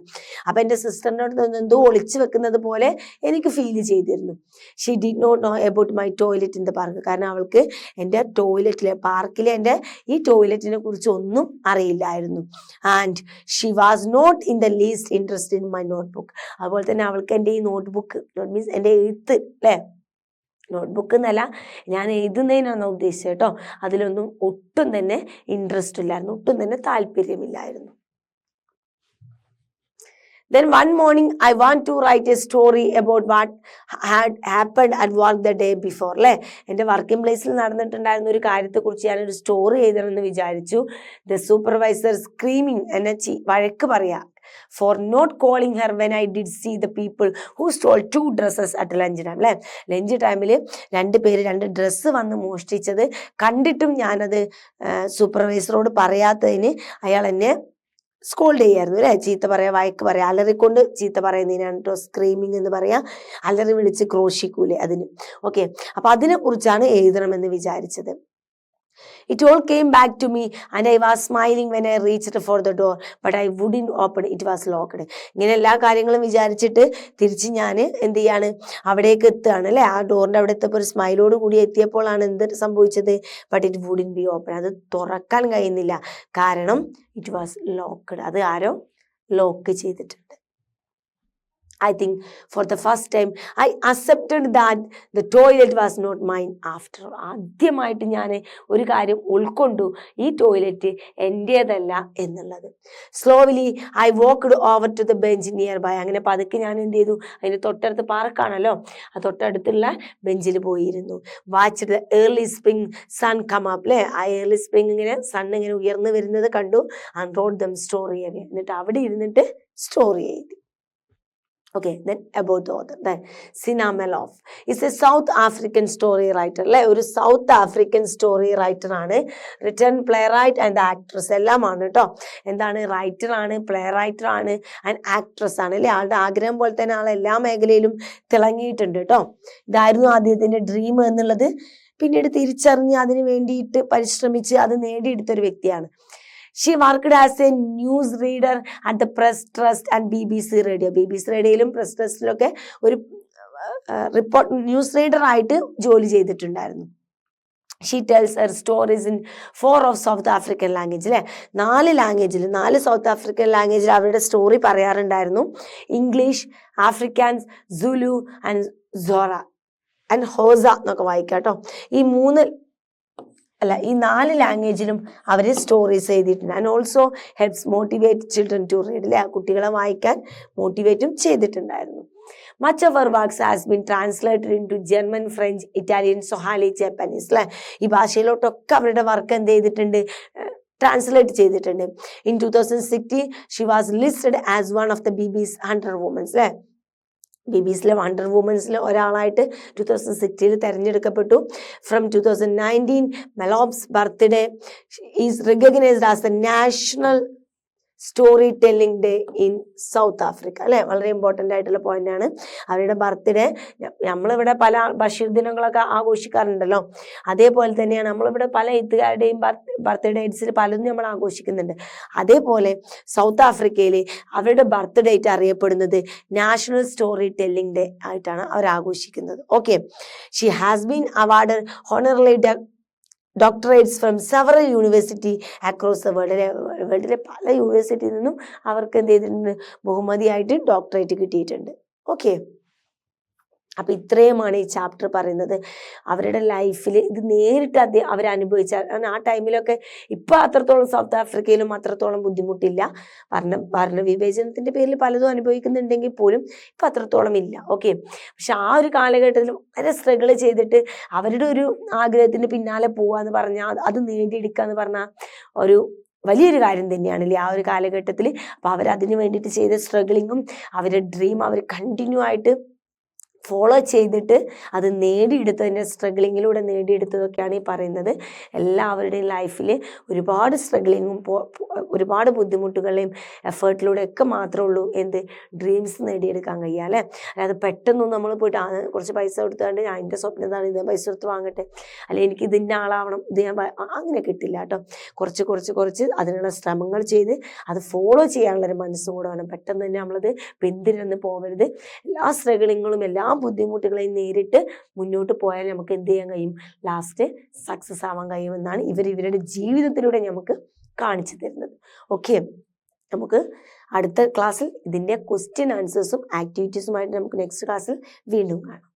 അപ്പം എൻ്റെ സിസ്റ്ററിൻ്റെ അടുത്ത് എന്തോ ഒളിച്ചു വെക്കുന്നത് പോലെ എനിക്ക് ഫീൽ ചെയ്തിരുന്നു. She did not know about my toilet in the park. കാരണം അവൾക്ക് എൻ്റെ ടോയ്ലറ്റിലെ പാർക്കിലെ എൻ്റെ ഈ ടോയ്ലറ്റിനെ കുറിച്ച് ഒന്നും അറിയില്ലായിരുന്നു. And she was not in the least interest in my notebook. അതുപോലെ തന്നെ അവൾക്ക് എൻ്റെ ഈ നോട്ട് മീൻസ് എൻ്റെ എഴുത്ത്, അല്ലേ, നോട്ട്ബുക്ക് എന്നല്ല, ഞാൻ എഴുതുന്നതിനാണ് ഉദ്ദേശിച്ചത് കേട്ടോ. അതിലൊന്നും ഒട്ടും തന്നെ ഇൻട്രസ്റ്റ് ഇല്ലായിരുന്നു, ഒട്ടും തന്നെ താല്പര്യമില്ലായിരുന്നു. Then one morning I want to write a story about what had happened at work the day before. അല്ലേ, എൻ്റെ വർക്കിംഗ് പ്ലേസിൽ നടന്നിട്ടുണ്ടായിരുന്ന ഒരു കാര്യത്തെക്കുറിച്ച് ഞാനൊരു സ്റ്റോറി എഴുതണമെന്ന് വിചാരിച്ചു. ദ സൂപ്പർവൈസർ സ്ക്രീമിങ്, എന്നെ വഴക്ക് പറയാ for not calling her when I did see the people who stole 2 dresses at lunch time. അല്ലേ, ലഞ്ച് ടൈമിൽ 2 പേര് 2 ഡ്രസ്സ് വന്ന് മോഷ്ടിച്ചത് കണ്ടിട്ടും ഞാനത് സൂപ്പർവൈസറോട് പറയാത്തതിന് അയാൾ എന്നെ സ്കോൾഡ് ചെയ്യായിരുന്നു. അല്ലേ, ചീത്ത പറയാ, വഴക്ക് പറയാ, അലറിക്കൊണ്ട് ചീത്ത പറയുന്നതിനാണ് കേട്ടോ സ്ക്രീമിങ് എന്ന് പറയാ. അലറി വിളിച്ച് ക്രോശിക്കൂലേ, അതിന്. ഓക്കെ, അപ്പൊ അതിനെക്കുറിച്ചാണ് എഴുതണമെന്ന് വിചാരിച്ചത്. It all came back to me and I was smiling when I reached for the door, but I wouldn't open, it was locked. ഇങ്ങനെ എല്ലാ കാര്യങ്ങളും വിചാരിച്ചിട്ട് തിരിച്ച് ഞാൻ എന്ത് ചെയ്യാണ്, അവിടേക്ക് എത്തുകയാണ്. അല്ലേ, ആ ഡോറിൻ്റെ അവിടെ എത്തിയപ്പോൾ ഒരു സ്മൈലോട് കൂടി എത്തിയപ്പോഴാണ് എന്ത് സംഭവിച്ചത്, but it wouldn't be open. അത് തുറക്കാൻ കഴിയുന്നില്ല, കാരണം ഇറ്റ് വാസ് ലോക്ക്ഡ്. അത് ആരോ ലോക്ക് ചെയ്തിട്ടുണ്ട്. I think for the first time I accepted that the toilet was not mine after all. ആദ്യമായിട്ട് ഞാൻ ഒരു കാര്യം ഉൾക്കൊണ്ടു, ഈ ടോയ്ലറ്റ് എൻ്റേതല്ല എന്നുള്ളത്. Slowly I walked over to the bench nearby. അങ്ങനെ പതുക്കെ ഞാൻ എന്ത് ചെയ്തു, അതിന് തൊട്ടടുത്ത് പാർക്കാണല്ലോ, ആ തൊട്ടടുത്തുള്ള ബെഞ്ചിൽ പോയിരുന്നു. Watch the early spring sun come up. അല്ലേ, ആ ഏർലി സ്പ്രിംഗ് ഇങ്ങനെ സൺ ഇങ്ങനെ ഉയർന്നു വരുന്നത് കണ്ടു. And road dum story away. എന്നിട്ട് അവിടെ ഇരുന്നിട്ട് സ്റ്റോറി എഴുതി. Okay, then about the author. Then Sina Meloff is a South African story writer. അല്ലേ, ഒരു സൗത്ത് ആഫ്രിക്കൻ സ്റ്റോറി റൈറ്റർ ആണ്. Written playwright and actress എല്ലാമാണ് കേട്ടോ. എന്താണ്, റൈറ്റർ ആണ്, പ്ലേ റൈറ്റർ ആണ്, ആൻഡ് ആക്ട്രസ് ആണ്. അല്ലേ, ആളുടെ ആഗ്രഹം പോലെ തന്നെ ആൾ എല്ലാ മേഖലയിലും തിളങ്ങിയിട്ടുണ്ട് കേട്ടോ. ഇതായിരുന്നു ആദ്യത്തിൻ്റെ ഡ്രീം എന്നുള്ളത് പിന്നീട് തിരിച്ചറിഞ്ഞ് അതിന് വേണ്ടിയിട്ട് പരിശ്രമിച്ച് അത് നേടിയെടുത്തൊരു വ്യക്തിയാണ്. She worked as a news reader at the Press Trust and BBC Radio. BBC റേഡിയോയിലും പ്രസ് ട്രസ്റ്റിലൊക്കെ ഒരു ന്യൂസ് റീഡർ ആയിട്ട് ജോലി ചെയ്തിട്ടുണ്ടായിരുന്നു. She tells her stories in 4 of South African language അല്ലേ, 4 ലാംഗ്വേജിൽ 4 സൗത്ത് ആഫ്രിക്കൻ ലാംഗ്വേജിൽ അവരുടെ സ്റ്റോറി പറയാറുണ്ടായിരുന്നു. ഇംഗ്ലീഷ്, ആഫ്രിക്കാൻസ്, സുലു ആൻഡ് സോറ ആൻഡ് ഹോസ എന്നൊക്കെ വായിക്കാം കേട്ടോ. ഈ 4 ലാംഗ്വേജിലും അവർ സ്റ്റോറീസ് എഴുതിയിട്ടുണ്ട്. And also helps motivate children to read അല്ലെ, കുട്ടികളെ വായിക്കാൻ മോട്ടിവേറ്റും ചെയ്തിട്ടുണ്ടായിരുന്നു. മച്ച് ഓഫ് അവർ works has been translated into German, French, Italian, Swahili, Japanese അല്ലെ, ഈ ഭാഷയിലോട്ടൊക്കെ അവരുടെ വർക്ക് എന്ത് ചെയ്തിട്ടുണ്ട്, ട്രാൻസ്ലേറ്റ് ചെയ്തിട്ടുണ്ട്. In 2016 she was listed as one of the BB's 100 women's അല്ലെ, BBCയിലെ 100 വുമൻസിൽ ഒരാളായിട്ട് 2016 തെരഞ്ഞെടുക്കപ്പെട്ടു. ഫ്രം 2019 മെലോബ്സ് birthday is recognised as the national storytelling day in South Africa അല്ലെ, വളരെ ഇമ്പോർട്ടൻ്റ് ആയിട്ടുള്ള പോയിന്റ് ആണ്. അവരുടെ ബർത്ത്ഡേ നമ്മളിവിടെ പല ബഷീർ ദിനങ്ങളൊക്കെ ആഘോഷിക്കാറുണ്ടല്ലോ, അതേപോലെ തന്നെയാണ് നമ്മളിവിടെ പല എഴുത്തുകാരുടെയും ബർത്ത്ഡേ ഡേറ്റ്സിൽ പലതും നമ്മൾ ആഘോഷിക്കുന്നുണ്ട്. അതേപോലെ സൗത്ത് ആഫ്രിക്കയിൽ അവരുടെ ബർത്ത് ഡേറ്റ് അറിയപ്പെടുന്നത് നാഷണൽ സ്റ്റോറി ടെല്ലിംഗ് ഡേ ആയിട്ടാണ് അവർ ആഘോഷിക്കുന്നത്. Okay, she has been award honorary doctorates from several university across the world. വേൾഡിലെ പല യൂണിവേഴ്സിറ്റിയിൽ നിന്നും അവർക്ക് എന്ത് ചെയ്തിട്ടുണ്ട്, ബഹുമതിയായിട്ട് ഡോക്ടറേറ്റ് കിട്ടിയിട്ടുണ്ട്. ഓക്കെ, അപ്പം ഇത്രയുമാണ് ഈ ചാപ്റ്റർ പറയുന്നത്. അവരുടെ ലൈഫിൽ ഇത് നേരിട്ട് അവരനുഭവിച്ച ആ ടൈമിലൊക്കെ, ഇപ്പം അത്രത്തോളം സൗത്ത് ആഫ്രിക്കയിലും അത്രത്തോളം ബുദ്ധിമുട്ടില്ല. ഭരണ വിവേചനത്തിൻ്റെ പേരിൽ പലതും അനുഭവിക്കുന്നുണ്ടെങ്കിൽ പോലും ഇപ്പം അത്രത്തോളം ഇല്ല. ഓക്കെ, പക്ഷെ ആ ഒരു കാലഘട്ടത്തിൽ വളരെ സ്ട്രഗിൾ ചെയ്തിട്ട് അവരുടെ ഒരു ആഗ്രഹത്തിന് പിന്നാലെ പോവാന്ന് പറഞ്ഞാൽ, അത് നേടിയെടുക്കുക എന്ന് പറഞ്ഞാൽ ഒരു വലിയൊരു കാര്യം തന്നെയാണല്ലേ ആ ഒരു കാലഘട്ടത്തിൽ. അപ്പോൾ അവരതിന് വേണ്ടിയിട്ട് ചെയ്ത സ്ട്രഗിളിങ്ങും അവരുടെ ഡ്രീം അവർ കണ്ടിന്യൂ ആയിട്ട് ഫോളോ ചെയ്തിട്ട് അത് നേടിയെടുത്തതിൻ്റെ സ്ട്രഗിളിങ്ങിലൂടെ നേടിയെടുത്തതൊക്കെയാണ് ഈ പറയുന്നത്. എല്ലാവരുടെയും ലൈഫിൽ ഒരുപാട് സ്ട്രഗിളിങ്ങും ഒരുപാട് ബുദ്ധിമുട്ടുകളെയും എഫേർട്ടിലൂടെയൊക്കെ മാത്രമേ ഉള്ളൂ എന്ത് ഡ്രീംസ് നേടിയെടുക്കാൻ കഴിയുക അല്ലേ. അല്ലാതെ പെട്ടെന്നൊന്നും നമ്മൾ പോയിട്ട് കുറച്ച് പൈസ കൊടുത്താണ്ട് എൻ്റെ സ്വപ്നം ഇതാണ്, ഇത് പൈസ കൊടുത്ത് വാങ്ങട്ടെ, അല്ലെങ്കിൽ എനിക്ക് ഇതിൻ്റെ ആളാവണം, ഇത് ഞാൻ അങ്ങനെ കിട്ടില്ല കേട്ടോ. കുറച്ച് അതിനുള്ള ശ്രമങ്ങൾ ചെയ്ത് അത് ഫോളോ ചെയ്യാനുള്ളൊരു മനസ്സും കൂടെ വേണം. പെട്ടെന്ന് തന്നെ നമ്മളത് പിന്തിരിഞ്ഞ് പോകരുത്. എല്ലാ സ്ട്രഗിളിങ്ങുകളും എല്ലാ ബുദ്ധിമുട്ടുകളെയും നേരിട്ട് മുന്നോട്ട് പോയാൽ നമുക്ക് എന്ത് ചെയ്യാൻ കഴിയും, ലാസ്റ്റ് സക്സസ് ആവാൻ കഴിയുമെന്നാണ് ഇവരുടെ ജീവിതത്തിലൂടെ നമുക്ക് കാണിച്ചു തരുന്നത്. ഓക്കെ, നമുക്ക് അടുത്ത ക്ലാസ്സിൽ ഇതിൻ്റെ ക്വസ്റ്റ്യൻ ആൻസേഴ്സും ആക്ടിവിറ്റീസുമായിട്ട് നമുക്ക് നെക്സ്റ്റ് ക്ലാസ്സിൽ വീണ്ടും കാണാം.